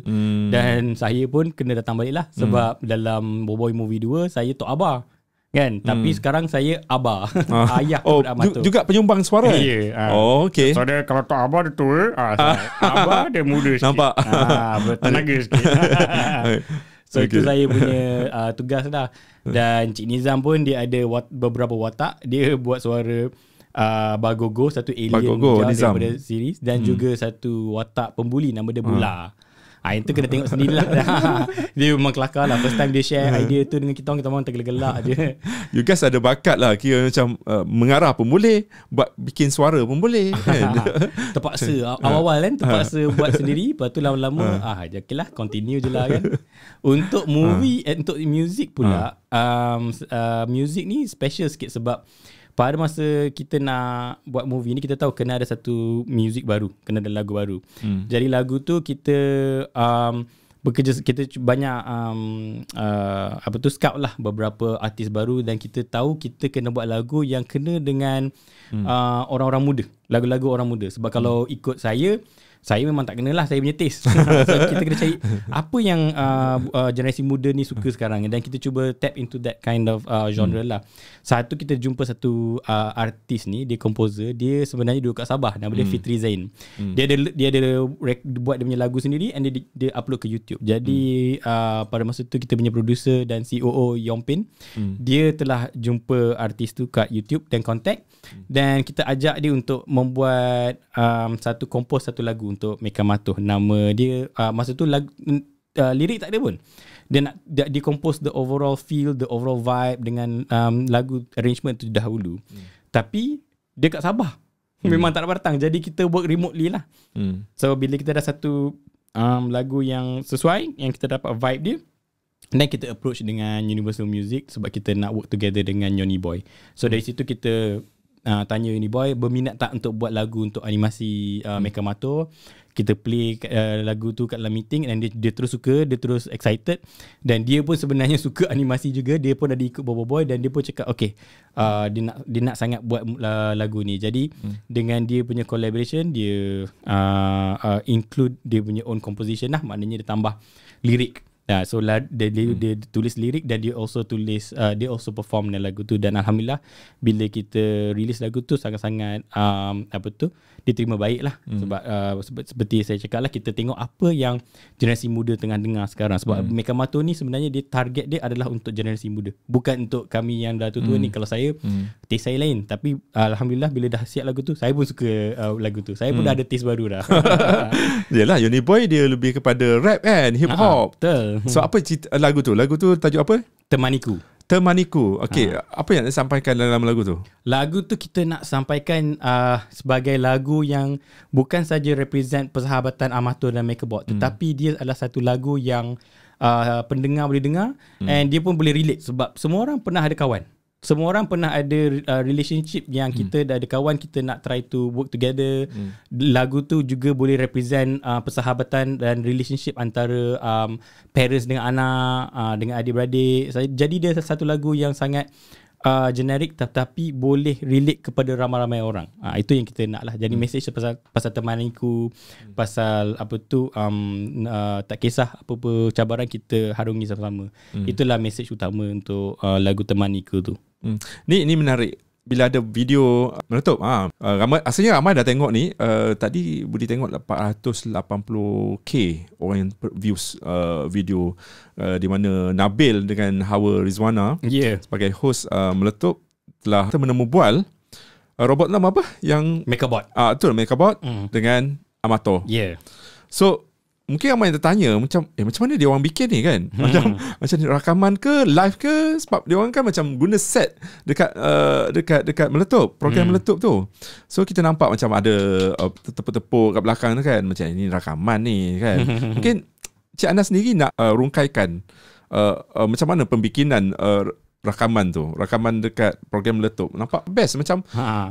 Dan saya pun kena datang balik lah sebab dalam Boboiboy Movie 2 saya Tok Abah. Kan? Tapi sekarang saya Abah. Ayah Amato. Juga penyumbang suara. Ya. Okay. So dia kalau Tok Abah dia tua, Abah dia muda sikit. Nampak. Bertenaga sikit. So itu saya punya tugas dah. Dan Cik Nizam pun dia ada beberapa watak. Dia buat suara Bagogo, satu alien daripada series. Dan juga satu watak pembuli nama dia Bula. Itu kena tengok sendirilah. Dia memang kelakar lah. First time dia share idea tu dengan kita memang tergelak-gelak je. You guys ada bakat lah. Kira macam mengarah pun boleh, buat bikin suara pun boleh. Terpaksa awal-awal kan, terpaksa buat sendiri. Lepas tu lama-lama okay lah, continue je lah kan. Untuk movie, untuk music pula, music ni special sikit sebab pada masa kita nak buat movie ni, kita tahu kena ada satu music baru, kena ada lagu baru. Jadi lagu tu kita bekerja, kita banyak scout lah beberapa artis baru dan kita tahu kita kena buat lagu yang kena dengan orang-orang muda, lagu-lagu orang muda. Sebab kalau ikut saya memang tak kenalah saya punya taste. So kita kena cari apa yang generasi muda ni suka sekarang dan kita cuba tap into that kind of genre lah. Satu, kita jumpa satu artis ni, dia komposer, dia sebenarnya duduk kat Sabah, nama dia Fitri Zain. Dia ada buat dia punya lagu sendiri and dia upload ke YouTube. Jadi pada masa tu kita punya producer dan COO Yompin, dia telah jumpa artis tu kat YouTube dan contact, dan kita ajak dia untuk membuat compose satu lagu untuk Mekamato. Nama dia masa tu lagu, lirik tak ada pun. Dia compose the overall feel, the overall vibe dengan lagu arrangement tu dahulu. Tapi dia kat Sabah. Memang tak dapat datang. Jadi kita work remotely lah. So bila kita dah satu lagu yang sesuai, yang kita dapat vibe dia, dan kita approach dengan Universal Music sebab kita nak work together dengan Yoni Boy. So dari situ kita tanya Yoni Boy berminat tak untuk buat lagu untuk animasi Mekamato. Kita play lagu tu kat dalam meeting dan dia terus suka, dia terus excited, dan dia pun sebenarnya suka animasi juga. Dia pun ada ikut Boboiboy dan dia pun cakap okay, dia nak sangat buat lagu ni. Jadi dengan dia punya collaboration, dia include dia punya own composition lah, maknanya dia tambah lirik. So dia tulis lirik dan dia also tulis, dia also perform dalam lagu tu. Dan alhamdulillah bila kita release lagu tu sangat-sangat diterima baik lah. Sebab seperti saya cakap lah, kita tengok apa yang generasi muda tengah dengar sekarang. Sebab Mekamato ni sebenarnya dia target dia adalah untuk generasi muda, bukan untuk kami yang dah tua-tua ni. Kalau saya, taste saya lain. Tapi alhamdulillah bila dah siap lagu tu, saya pun suka lagu tu. Saya pun dah ada taste baru dah. Yelah, Yoni Boy dia lebih kepada rap kan, hip hop. Betul. So apa cerita lagu tu? Lagu tu tajuk apa? Temaniku. Okay, apa yang nak sampaikan dalam lagu tu? Lagu tu kita nak sampaikan sebagai lagu yang bukan saja represent persahabatan Amato dan Mekabot, tetapi dia adalah satu lagu yang pendengar boleh dengar, and dia pun boleh relate. Sebab semua orang pernah ada kawan, semua orang pernah ada relationship yang kita dah ada kawan, kita nak try to work together. Lagu tu juga boleh represent persahabatan dan relationship antara parents dengan anak, dengan adik-beradik. Jadi dia satu lagu yang sangat generic tetapi boleh relate kepada ramai-ramai orang. Itu yang kita nak lah. Jadi message pasal temaniku, pasal tak kisah apa-apa cabaran, kita harungi sama-sama. Itulah message utama untuk lagu Temaniku tu. Ni menarik. bila ada video meletup, ramai dah tengok ni. Tadi Budi tengok 480k orang yang views video di mana Nabil dengan Hawa Rizwana sebagai host meletup telah menemu bual robot nama apa yang Mekabot. Betul, Mekabot dengan Amato. So mungkin ramai yang tertanya macam mana dia orang bikin ni kan? Macam rakaman ke live ke? Sebab dia orang kan macam guna set dekat meletup, program meletup tu. So kita nampak macam ada tepuk-tepuk kat belakang tu kan, macam ini rakaman ni kan. Mungkin Cik Anas sendiri nak rungkaikan macam mana pembikinan rakaman dekat program meletup. Nampak best, macam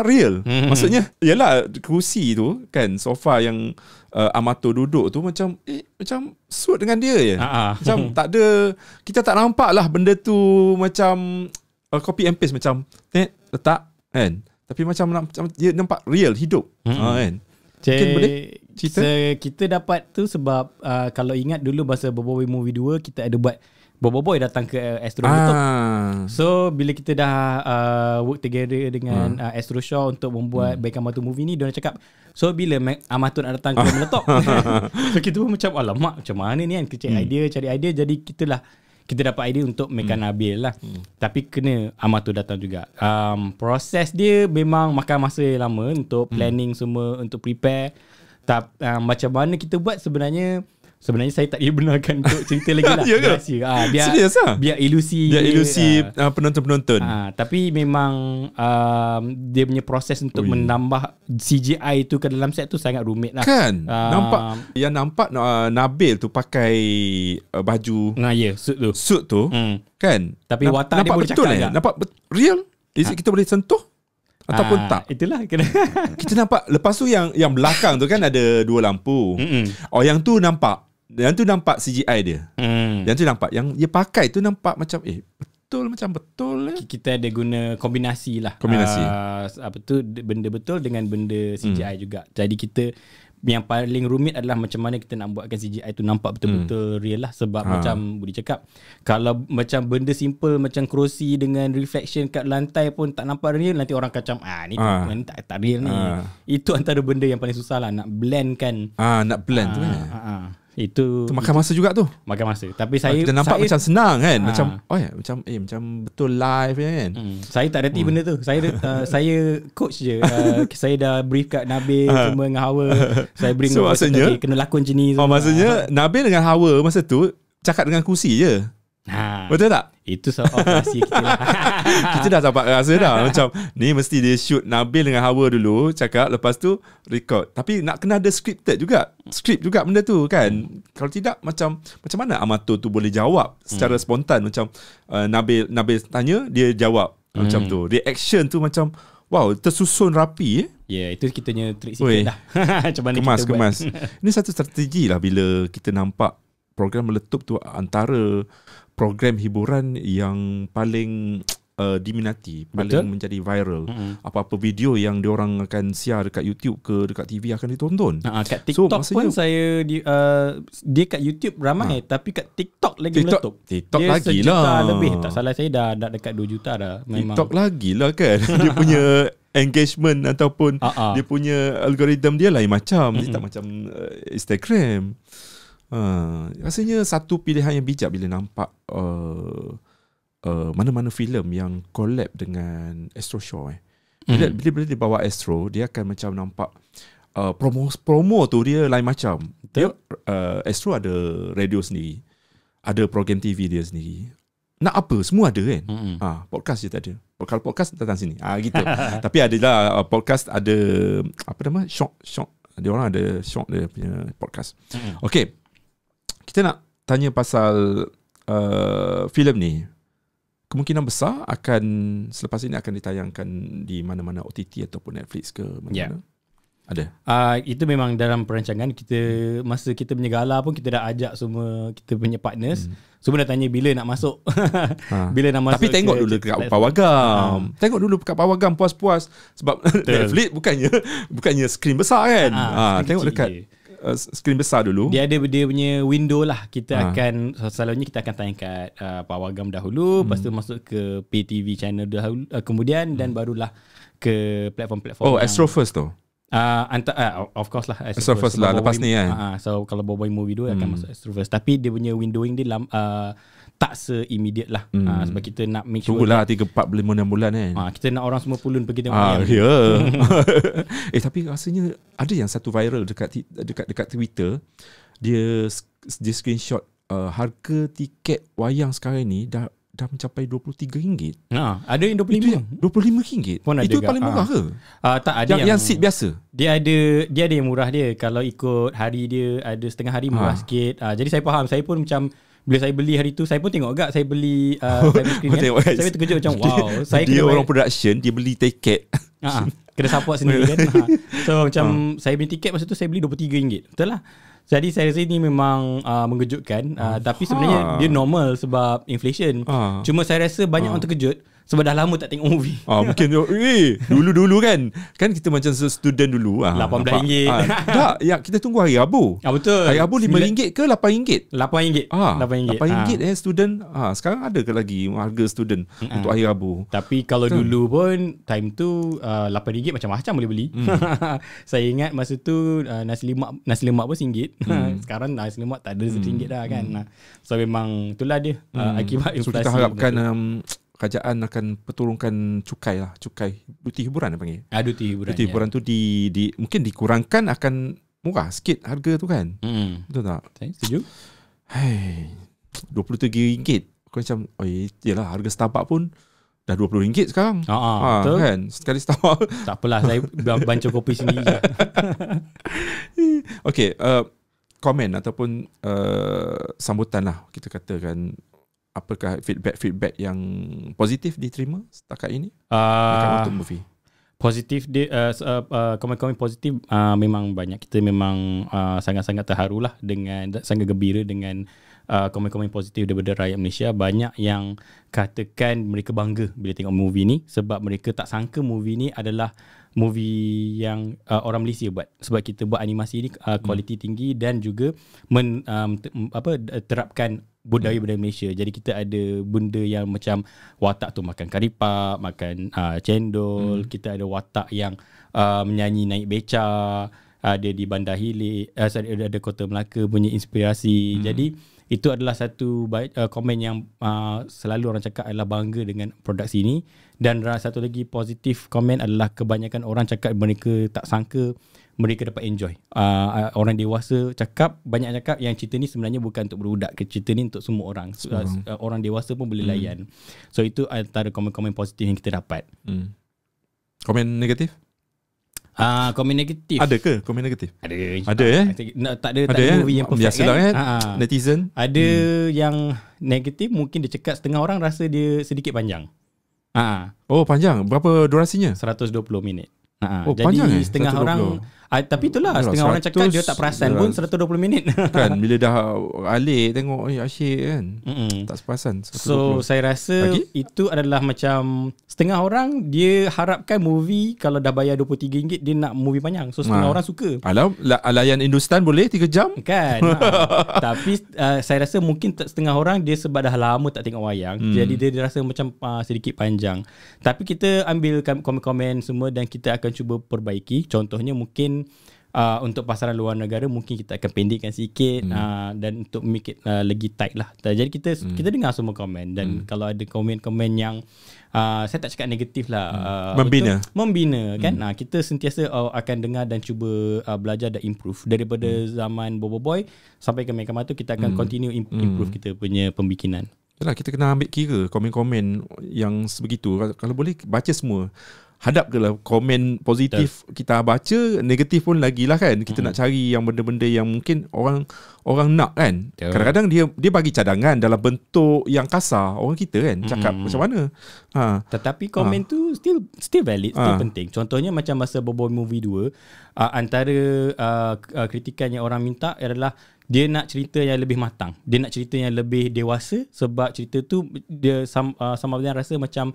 real. Maksudnya yalah, kerusi tu kan, sofa yang Amato duduk tu macam suit dengan dia je. Macam tak ada, kita tak nampak lah benda tu macam copy and paste, macam letak kan. Tapi macam dia nampak real, hidup. Kan. Mungkin boleh cerita? Kita dapat tu sebab kalau ingat dulu masa Boboiboy Movie 2 kita ada buat Boboiboy datang ke Astro Meletup. So bila kita dah work together dengan Astro Shaw untuk membuat Baik Amato Movie ni, diorang cakap, so bila Amato nak datang ke Meletup? So kita pun macam, alamak, macam mana ni kan, kita cari idea. Jadi kita dapat idea untuk Meka Nabil lah. Tapi kena Amato datang juga. Proses dia memang makan masa yang lama untuk planning semua, untuk prepare. Macam mana kita buat sebenarnya saya tak dibenarkan untuk cerita lagi lah. Biar ilusi penonton-penonton. Tapi memang dia punya proses untuk menambah CGI tu ke dalam set tu sangat rumit lah. Kan? Nampak Nabil tu pakai baju suit tu kan? Tapi watak dia boleh cakap nampak real? Kita boleh sentuh ataupun tak? Itulah kita nampak. Lepas tu yang belakang tu kan ada dua lampu. Yang tu nampak CGI dia. Yang tu nampak, yang dia pakai tu nampak macam betul. Kita ada guna kombinasi lah. Apa tu, benda betul dengan benda CGI juga. Jadi kita, yang paling rumit adalah macam mana kita nak buatkan CGI tu nampak betul-betul real lah. Sebab macam Budi cakap, kalau macam benda simple macam kerusi dengan reflection kat lantai pun tak nampak real, nanti orang macam ni tak real ni. Itu antara benda yang paling susah lah, nak blend kan. Nak blend tu kan. Itu makan masa juga tu. Makan masa. Tapi kita nampak macam senang kan. Macam betul live kan. Saya tak reti benda tu. Saya coach je. Saya dah brief kat Nabil semua dengan Hawa. Saya bring maksudnya kena lakon macam ni. Maksudnya Nabil dengan Hawa masa tu cakap dengan kursi je. Betul tak? Itu soal operasi kita lah. Kita dah dapat rasa dah. Macam ni mesti dia shoot Nabil dengan Hawa dulu, cakap, lepas tu record. Tapi nak kena ada script juga benda tu kan. Kalau tidak, macam mana Amato tu boleh jawab secara spontan. Macam Nabil tanya, dia jawab macam tu. Reaction tu macam wow, tersusun rapi. Itu kita punya trik sikit dah. Macam mana kemas. Ini satu strategi lah bila kita nampak program meletup tu antara program hiburan yang paling diminati, paling menjadi viral. Apa-apa video yang diorang akan share dekat YouTube ke dekat TV akan ditonton. Kat TikTok pun saya dia kat YouTube ramai, tapi kat TikTok lagi meletup. TikTok dia lagi lah. lah. Lebih tak salah saya dah dekat 2 juta dah. Memang. TikTok lagi lah kan. Dia punya engagement ataupun dia punya algoritma dia lain macam. Dia tak macam Instagram. Rasanya satu pilihan yang bijak bila nampak mana-mana filem yang collab dengan Astro Shaw. Bila dia bawa Astro, dia akan macam nampak promo tu dia lain macam. Dia Astro ada radio sendiri, ada program TV dia sendiri. Nak apa semua ada kan. Podcast je tak ada. Kalau podcast datang sini gitu. Tapi adalah podcast ada apa nama, shock. Dia orang ada shock dia punya podcast. Okay, kita nak tanya pasal filem ni. Kemungkinan besar akan selepas ini akan ditayangkan di mana-mana OTT ataupun Netflix ke mana-mana. Ada. Itu memang dalam perancangan kita. Masa kita punya gala pun kita dah ajak semua kita punya partners. Semua dah tanya bila nak masuk. Bila nak masuk. Tapi tengok dulu dekat Pawagam. Tengok dulu dekat Pawagam puas-puas. Sebab Netflix bukannya skrin besar kan. Tengok dekat skrin besar dulu. Dia punya window lah. Kita akan selalunya kita akan tayang kat Pawagam dahulu, lepas tu masuk ke PayTV channel dahulu, kemudian dan barulah ke platform-platform. Oh, Astro First tu. Of course lah Astro First lah lepas ni kan. So kalau Boboiboy Movie 2 akan masuk Astro First, tapi dia punya windowing dia tak se-immediate lah. Sebab kita nak make sure tunggulah 3, 4, 5, 6 bulan kan. Kita nak orang semua pulun pergi tengok ayam. Ya. Tapi rasanya ada yang satu viral dekat Twitter. Dia screenshot harga tiket wayang sekarang ni dah mencapai RM23. Ada yang RM25. RM25. Itu paling murah ke? Tak ada yang seat biasa. Dia ada yang murah dia. Kalau ikut hari dia ada setengah hari murah sikit. Jadi saya faham. Saya pun macam bila saya beli hari tu, saya pun tengok agak saya beli screen kan. Saya terkejut macam wow. Dia orang production, dia beli tiket. Kena support sendiri kan. So macam saya beli tiket masa tu saya beli RM23. Betul lah. Jadi saya rasa ini memang mengejutkan. Tapi sebenarnya dia normal sebab inflation. Cuma saya rasa banyak orang terkejut sebab dah lama tak tengok movie. Mungkin dulu kan kita macam student dulu RM18. Tak, ya kita tunggu hari Rabu. Betul. Hari Rabu RM5 ke RM8? RM8. Student. Sekarang ada ke lagi harga student untuk hari Rabu? Tapi kalau dulu pun time tu RM8 macam-macam boleh beli. Saya ingat masa tu nasi lemak pun RM1. Sekarang nasi lemak tak ada RM1 dah kan. So memang itulah dia akibat inflasi. So kita harapkan kerajaan akan perturunkan cukai duti hiburan apa panggil? Duti hiburan. Duti hiburan tu mungkin dikurangkan, akan murah sikit harga tu kan. Betul tak? Saya setuju. RM23. Aku macam yelah, harga Starbucks pun dah RM20 sekarang. Betul kan? Sekali Starbucks. Tak apalah, saya bancuh kopi sendiri je. Okay, komen ataupun sambutan lah kita katakan. Apakah feedback yang positif diterima setakat ini dekat Nonton Movie? Positif dia komen-komen positif memang banyak. Kita memang sangat-sangat terharu lah dengan, sangat gembira dengan komen-komen positif daripada rakyat Malaysia. Banyak yang katakan mereka bangga bila tengok movie ni sebab mereka tak sangka movie ni adalah movie yang orang Malaysia buat. Sebab kita buat animasi ni kualiti tinggi dan juga terapkan budaya Malaysia. Jadi kita ada benda yang macam watak tu makan karipap, makan cendol, kita ada watak yang menyanyi naik beca, ada di Bandar Hilir, ada Kota Melaka punya inspirasi. Jadi itu adalah satu komen yang selalu orang cakap adalah bangga dengan produksi ini. Dan satu lagi positif komen adalah kebanyakan orang cakap mereka tak sangka mereka dapat enjoy. Orang dewasa banyak cakap yang cerita ni sebenarnya bukan untuk budak, cerita ni untuk semua orang. Orang dewasa pun boleh layan. So itu antara komen-komen positif yang kita dapat. Komen negatif? Komen negatif. Ada ke komen negatif? Ada tak ada movie yang perfect. Biasalah kan, netizen. Ada yang negatif, mungkin dia cakap setengah orang rasa dia sedikit panjang. Oh, panjang. Berapa durasinya? 120 minit. Jadi panjang setengah 120. orang tapi itulah setengah orang cakap dia tak perasan pun 120 minit. Kan bila dah alik tengok asyik kan. Tak seperasan 120. So saya rasa itu adalah macam setengah orang dia harapkan movie kalau dah bayar RM23 dia nak movie panjang. So setengah orang suka. Layan Hindustan boleh 3 jam kan. Tapi saya rasa mungkin setengah orang dia sebab dah lama tak tengok wayang, jadi dia rasa macam sedikit panjang. Tapi kita ambil komen-komen semua dan kita akan cuba perbaiki. Contohnya mungkin untuk pasaran luar negara mungkin kita akan pendekkan sikit dan untuk make it lagi tight lah. Jadi kita dengar semua komen dan kalau ada komen-komen yang saya tak cakap negatif lah, membina kan, kita sentiasa akan dengar dan cuba belajar dan improve daripada zaman Boboiboy sampai ke Mega Mata. Kita akan continue improve kita punya pembikinan. Yalah, kita kena ambil kira komen-komen yang sebegitu. Kalau boleh baca semua. Hadap ke lah komen positif kita baca, negatif pun lagilah kan. Kita nak cari yang benda-benda yang mungkin orang nak kan. Kadang-kadang dia bagi cadangan dalam bentuk yang kasar. Orang kita kan cakap macam mana. Tetapi komen tu still valid, still penting. Contohnya macam masa Boboiboy Movie 2, antara kritikan yang orang minta adalah dia nak cerita yang lebih matang. Dia nak cerita yang lebih dewasa sebab cerita tu dia sama ada rasa macam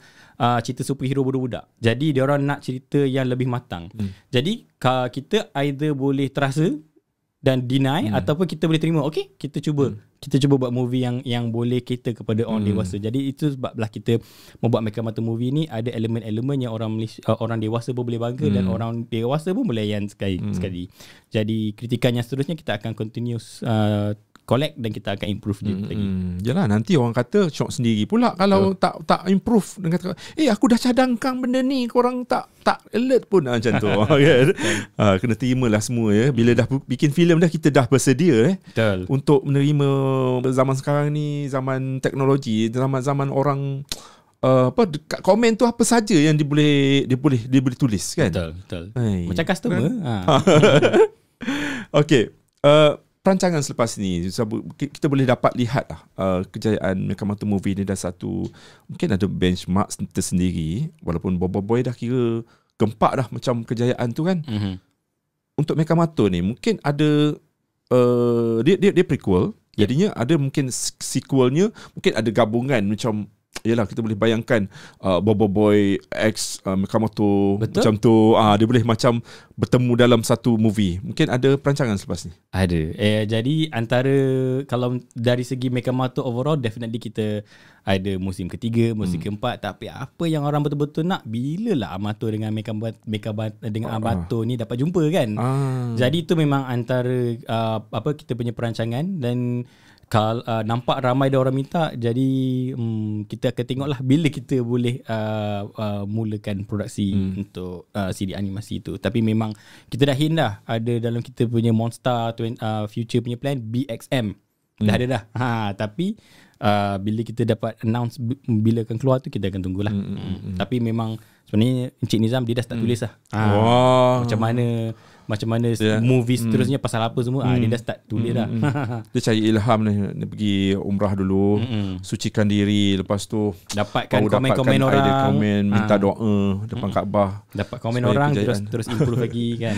cerita superhero budak-budak. Jadi dia orang nak cerita yang lebih matang. Jadi kita either boleh terasa dan deny, ataupun kita boleh terima. Okay, kita cuba buat movie yang boleh cater kepada orang dewasa. Jadi itu sebablah kita membuat Meka Mata Movie ni ada elemen-elemen yang orang orang dewasa pun boleh bangga dan orang dewasa pun boleh layan sekali. Jadi kritikan yang seterusnya kita akan continuous collect dan kita akan improve lagi. Yalah, nanti orang kata shock sendiri pula kalau tak improve dengan kata, aku dah cadangkan benda ni, korang tak alert pun macam tu. Kan? Kena terimalah semua ya. Bila dah bikin filem dah, kita dah bersedia untuk menerima zaman sekarang ni, zaman teknologi, zaman orang dekat komen tu apa saja yang dia boleh tulis kan. Betul. Macam customer. Okey. Perancangan selepas ni kita boleh dapat lihat kejayaan Meka Mata Movie ni dah satu, mungkin ada benchmark tersendiri, walaupun Boboiboy dah kira gempak dah macam kejayaan tu kan. Untuk Meka Mata ni mungkin ada dia prequel, jadinya ada mungkin sequelnya, mungkin ada gabungan macam, yalah, kita boleh bayangkan Boboiboy X Meka Mata macam tu, dia boleh macam bertemu dalam satu movie. Mungkin ada perancangan selepas ni? Ada. Jadi antara, kalau dari segi Meka Mata overall, definitely kita ada musim ketiga, musim keempat. Tapi apa yang orang betul-betul nak, bila lah Amato dengan dengan Amato ni dapat jumpa kan. Jadi itu memang antara kita punya perancangan. Dan kalau nampak ramai dah orang minta, jadi kita akan tengoklah bila kita boleh mulakan produksi untuk CD animasi itu. Tapi memang kita dah hint dah, ada dalam kita punya Monster future punya plan BXM dah ada dah. Tapi bila kita dapat announce bila akan keluar tu, kita akan tunggulah. Tapi memang sebenarnya Encik Nizam dia dah start tulis lah. Macam mana movie seterusnya, pasal apa semua, dia dah start tulis dah. Dia cari ilham dia pergi umrah dulu, sucikan diri, lepas tu dapatkan komen-komen orang, minta doa depan Kaabah, dapat komen orang, terus improve lagi kan.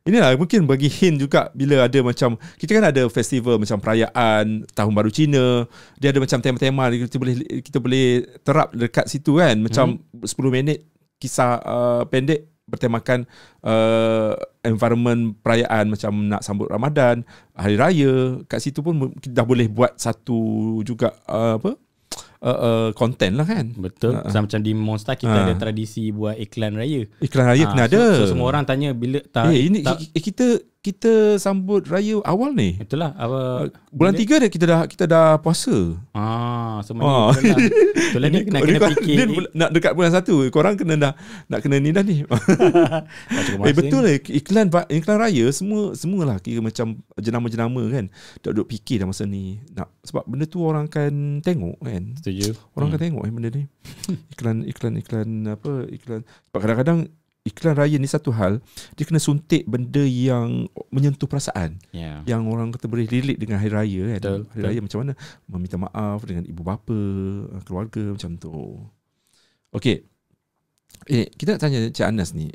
Inilah mungkin bagi hint juga, bila ada macam, kita kan ada festival macam perayaan Tahun Baru Cina, dia ada macam tema-tema, kita boleh terap dekat situ kan, macam 10 minit kisah pendek bertemakan environment perayaan, macam nak sambut Ramadan, Hari Raya. Kat situ pun kita dah boleh buat satu juga konten lah kan. Betul. Macam di Monster kita ada tradisi buat iklan raya. Iklan raya kena ada. So semua orang tanya bila kita sambut raya awal ni. Itulah bulan 3 dah kita dah puasa. Semuanya itulah dia kena fikir. Dia nak dekat bulan 1, korang nak kena ni dah ni. Betul lah, iklan raya semualah kira macam jenama-jenama kan. Duk fikir dah masa ni. Sebab benda tu orang akan tengok kan. Setuju. Orang akan tengok benda ni. Iklan sebab kadang-kadang iklan raya ni satu hal, dia kena suntik benda yang menyentuh perasaan, yang orang kata boleh relate dengan hari raya kan. Hari raya macam mana meminta maaf dengan ibu bapa, keluarga, macam tu. Okey, kita nak tanya Cik Anas ni,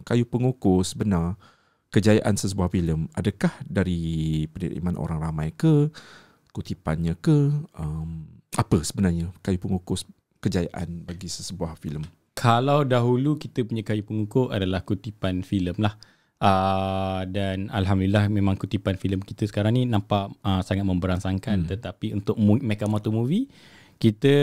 kayu pengukur sebenar kejayaan sesebuah filem, adakah dari penerimaan orang ramai ke, kutipannya ke, apa sebenarnya kayu pengukur kejayaan bagi sesebuah filem? Kalau dahulu kita punya kayu pengukur adalah kutipan filem lah. Dan Alhamdulillah memang kutipan filem kita sekarang ni nampak sangat memberangsangkan. Tetapi untuk Meka Mata Movie, kita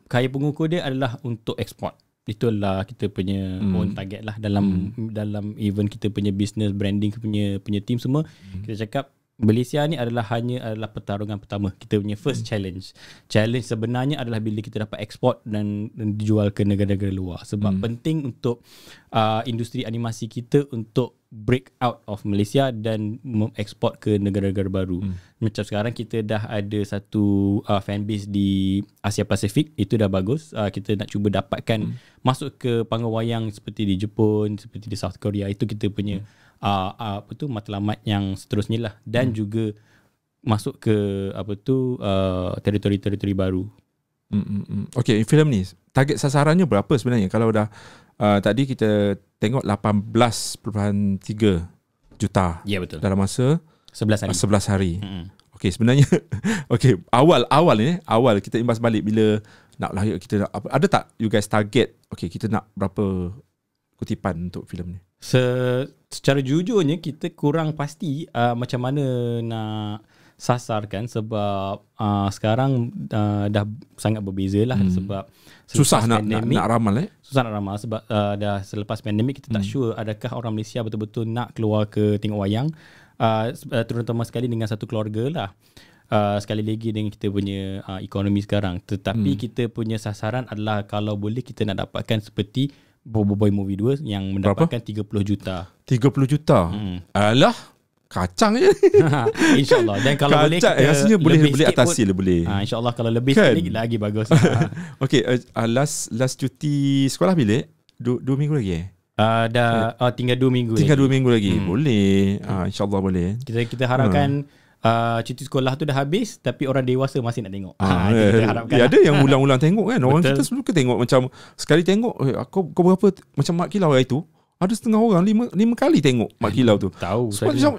kayu pengukur dia adalah untuk ekspor. Itulah kita punya own target lah dalam event kita punya business branding punya team semua. Kita cakap Malaysia ni adalah pertarungan pertama, kita punya first challenge. Challenge sebenarnya adalah bila kita dapat ekspor dan dijual ke negara-negara luar. Sebab penting untuk industri animasi kita untuk break out of Malaysia dan mengeksport ke negara-negara baru. Macam sekarang kita dah ada satu fanbase di Asia Pasifik, itu dah bagus. Kita nak cuba dapatkan masuk ke panggung wayang seperti di Jepun, seperti di South Korea. Itu kita punya matlamat yang seterusnya lah. Dan juga masuk ke teritori-teritori baru. Okay, filem ni target sasarannya berapa sebenarnya? Kalau dah tadi kita tengok 18.3 juta. Ya, betul. Dalam masa 11 hari. Okay, sebenarnya okay, awal kita imbas balik bila nak lahir, kita nak, ada tak you guys target, okay, kita nak berapa kutipan untuk filem ni? Secara jujurnya kita kurang pasti macam mana nak sasarkan sebab sekarang dah sangat berbeza lah sebab susah nak pandemik, ramal susah nak ramal sebab dah selepas pandemik kita tak sure adakah orang Malaysia betul-betul nak keluar ke tengok wayang, terutama sekali dengan satu keluarga lah. Sekali lagi dengan kita punya ekonomi sekarang, tetapi kita punya sasaran adalah kalau boleh kita nak dapatkan seperti Boboiboy Movie 2 yang mendapatkan 30 juta. 30 juta? Alah, kacang je. InsyaAllah. Dan kalau boleh kita rasanya boleh atasi lah boleh. InsyaAllah kalau lebih kan? sekali lagi bagus. Okay, last cuti sekolah bila? 2 minggu lagi tinggal 2 minggu tinggal 2 minggu lagi. Boleh. InsyaAllah boleh. Kita harapkan cuti sekolah tu dah habis tapi orang dewasa masih nak tengok. Kita harapkan ada yang ulang-ulang tengok kan. Orang kita suka tengok macam sekali tengok kau berapa macam Mak Kilau hari tu. Ada setengah orang 5 kali tengok Mak Kilau tu. Tahu macam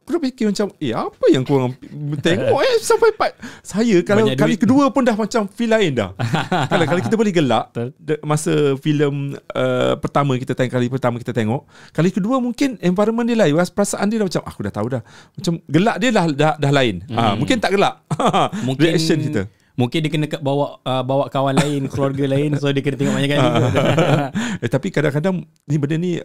aku dah fikir macam apa yang korang tengok sampai part. Saya kalau banyak kali duit. kedua pun dah macam feel lain dah. Kalau kita boleh gelak masa filem pertama kita tengok, kali kedua mungkin environment dia lain, perasaan dia dah macam aku dah tahu dah. Macam gelak dia dah lain. Mungkin tak gelak. Mungkin reaction kita. Mungkin dia kena bawa kawan lain, keluarga lain, so dia kena tengok banyak kali. Tapi kadang-kadang ni benda ni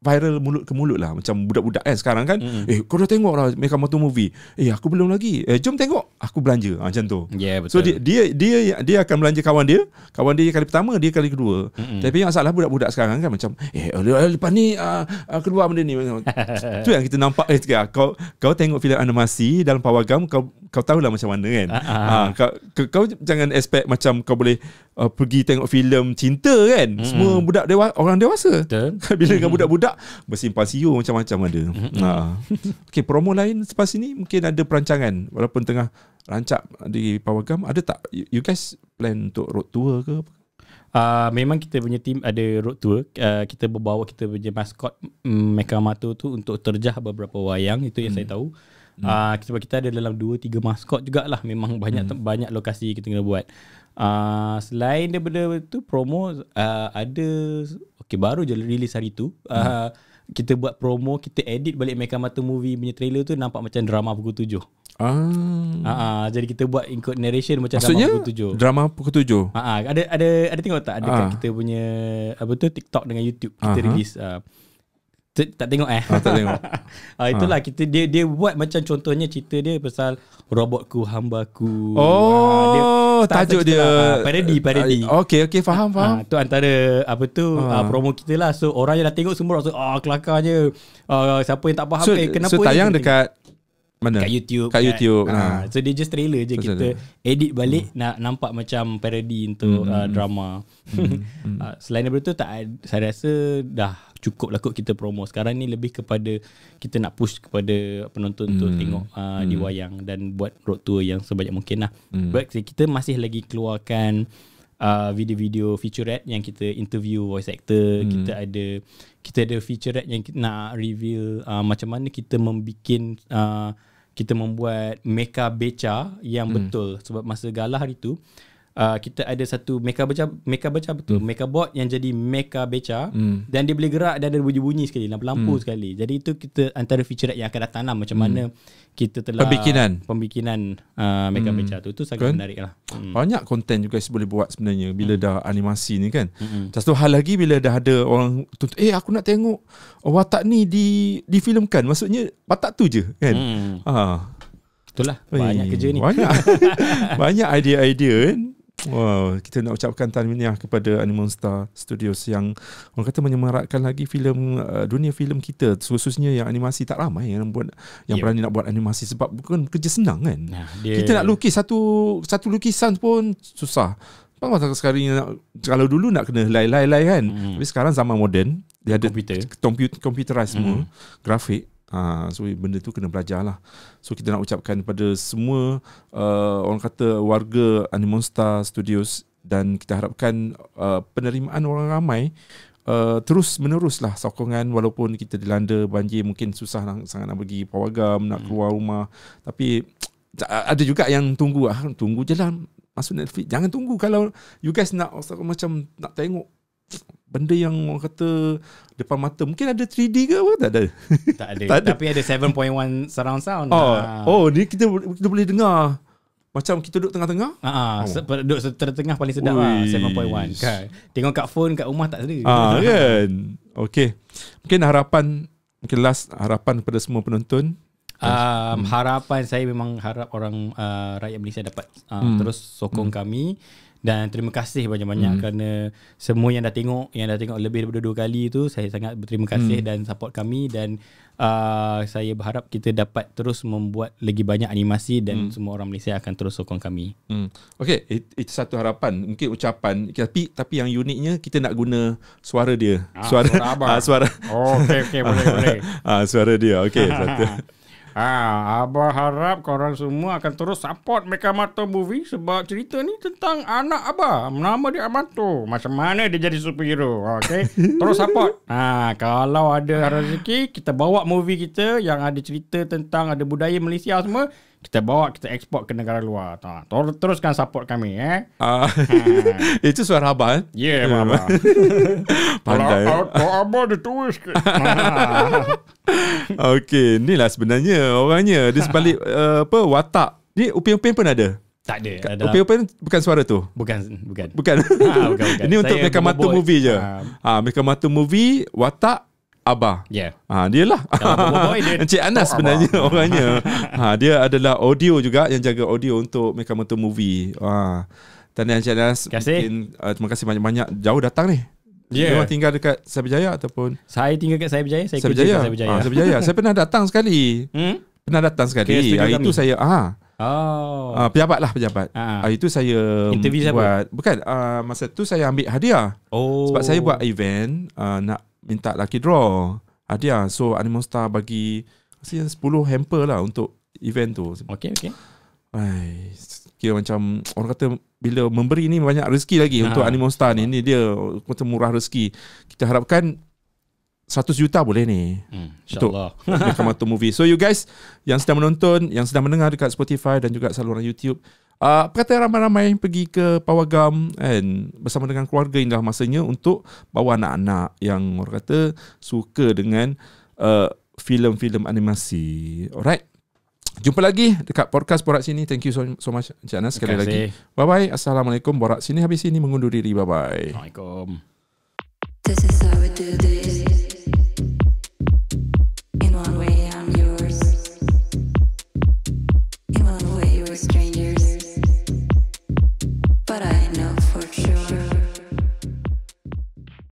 viral mulut ke mulut lah. Macam budak-budak kan sekarang kan. Kau dah tengok lah Mekamatu Movie. Aku belum lagi. Jom tengok. Aku belanja. Macam tu. Yeah, so betul. dia akan belanja kawan dia kali pertama, dia kali kedua. Tapi yang salah budak-budak sekarang kan macam lepas ni keluar benda ni. Tu yang kita nampak kau tengok filem animasi dalam pawagam, kau tahulah macam mana kan. Kau jangan expect macam kau boleh pergi tengok filem cinta kan. Semua budak orang dewasa. Betul. Bila dengan budak-budak bersimpan siu macam-macam ada. Okay, promo lain selepas ini mungkin ada perancangan walaupun tengah rancak di pawagam. Ada tak you guys plan untuk road tour ke apa? Memang kita punya team ada road tour. Kita berbawa kita punya maskot Mekamatu tu untuk terjah beberapa wayang. Itu yang saya tahu. Sebab kita ada dalam 2-3 maskot jugalah. Memang banyak lokasi kita kena buat. Selain daripada tu promo, ada baru je release hari tu. Kita buat promo, kita edit balik Mekamatu Movie punya trailer tu nampak macam drama pukul 7. Jadi kita buat include narration macam maksudnya, drama pukul 7. Drama pukul 7. Ada tengok tak? Ada kat kita punya TikTok dengan YouTube kita release. Tak tengok tak tengok. Itulah kita dia buat macam contohnya cerita dia pasal robotku hambaku. Tajuk dia parody. Okay, faham. Tu antara promo kita lah. So orang yang dah tengok semua rasa kelakarnya. Siapa yang tak faham kenapa tayang dekat mana? Kat YouTube. So dia just trailer je. Kita edit balik nak nampak macam parody untuk drama. Selain daripada tu saya rasa dah cukup lah kot kita promo. Sekarang ni lebih kepada kita nak push kepada penonton untuk tengok di wayang dan buat road tour yang sebanyak mungkin lah. But kita masih lagi keluarkan video-video featurette yang kita interview voice actor. Kita ada featurette yang kita nak reveal macam mana kita kita membuat Meka Beca yang betul. Sebab masa galah hari tu kita ada satu Meka Beca betul. Meka bot yang jadi Meka Beca dan dia boleh gerak dan ada bunyi-bunyi sekali, lampu-lampu sekali. Jadi itu kita antara featurette yang akan datang lah, macam mana kita telah pembikinan Meka Beca tu sangat menarik lah. Banyak konten you guys boleh buat sebenarnya bila dah animasi ni kan. Satu hal lagi bila dah ada orang tuntut, aku nak tengok watak ni difilmkan. Maksudnya watak tu je kan. Itulah banyak kerja ni. Banyak idea-idea kan. Wow, kita nak ucapkan tahniah kepada Animonsta Studios yang orang kata menyemarakkan lagi dunia filem kita, khususnya yang animasi. Tak ramai yang berani nak buat animasi sebab bukan kerja senang kan. Kita nak lukis satu lukisan pun susah. Sekarang kalau dulu nak kena helai kan. Tapi sekarang zaman moden, dia ada computerized semua, grafik. So benda tu kena belajar lah. So kita nak ucapkan kepada semua orang kata warga Animonsta Studios, dan kita harapkan penerimaan orang ramai terus menerus lah sokongan. Walaupun kita dilanda banjir, mungkin susah sangat nak pergi pawagam, nak keluar rumah. Tapi ada juga yang tunggu je lah masuk Netflix. Jangan tunggu. Kalau you guys nak macam nak tengok benda yang orang kata depan mata. Mungkin ada 3D ke apa? Tak ada. Tak ada. Tak ada. Tapi ada 7.1 surround sound. Ni kita boleh dengar. Macam kita duduk tengah-tengah. Duduk tengah paling sedap lah. 7.1 kan. Tengok kat phone kat rumah tak ada. Kan. Okay. Mungkin last harapan kepada semua penonton. Harapan saya memang harap orang rakyat Malaysia dapat terus sokong kami. Dan terima kasih banyak-banyak kerana semua yang dah tengok lebih daripada 2 kali tu, saya sangat berterima kasih dan support kami. Dan saya berharap kita dapat terus membuat lagi banyak animasi dan semua orang Malaysia akan terus sokong kami. Okay, itu satu harapan, mungkin ucapan, tapi yang uniknya kita nak guna suara dia. Suara abang. Suara. Okay, boleh. Suara dia. Okay, satu. Abah harap korang semua akan terus support Mekamata Movie sebab cerita ni tentang anak Abah. Nama dia Amanto. Macam mana dia jadi superhero. Okay? Terus support. Kalau ada rezeki, kita bawa movie kita yang ada cerita tentang ada budaya Malaysia semua. Kita bawa, kita ekspor ke negara luar. Teruskan support kami. Itu suara Abah. Ya, Abah. Pandai. Kalau Abah dia tulis ke. Okay, inilah sebenarnya orangnya. Dia sebalik watak. Ni Upin-Upin pun ada? Tak ada. Upin-Upin bukan suara tu? Bukan. Bukan. Ini untuk Mekamata Movie je. Mekamata Movie, watak Abah. Ya. Dia lah. Encik Anas sebenarnya orangnya. Dia adalah audio juga, yang jaga audio untuk Mekamata Movie. Tahniah Encik Anas. Terima kasih. Terima kasih banyak-banyak. Jauh datang ni. Memang tinggal dekat Cyberjaya ataupun? Saya tinggal kat Cyberjaya. Saya kerja kat Cyberjaya. Cyberjaya. Saya pernah datang sekali. Hari itu saya pejabat. Hari itu saya interview buat. Bukan, masa tu saya ambil hadiah. Sebab saya buat event nak minta lucky draw hadiah. So Animonstar bagi 10 hamper lah untuk event tu. Okay. Kira macam orang kata bila memberi ni banyak rezeki lagi untuk Animonstar ni. Ni dia kata murah rezeki. Kita harapkan 100 juta boleh ni untuk Mekamata Movie. So you guys yang sedang menonton, yang sedang mendengar dekat Spotify dan juga saluran YouTube, kata ramai-ramai pergi ke Pawagam and bersama dengan keluarga. Inilah masanya untuk bawa anak-anak yang orang kata suka dengan filem-filem animasi. Alright, jumpa lagi dekat podcast Borak Sini. Thank you so much Encik Anas sekali lagi. Bye-bye. Assalamualaikum. Borak Sini habis sini mengundur diri. Bye-bye. Assalamualaikum. This is how we do this.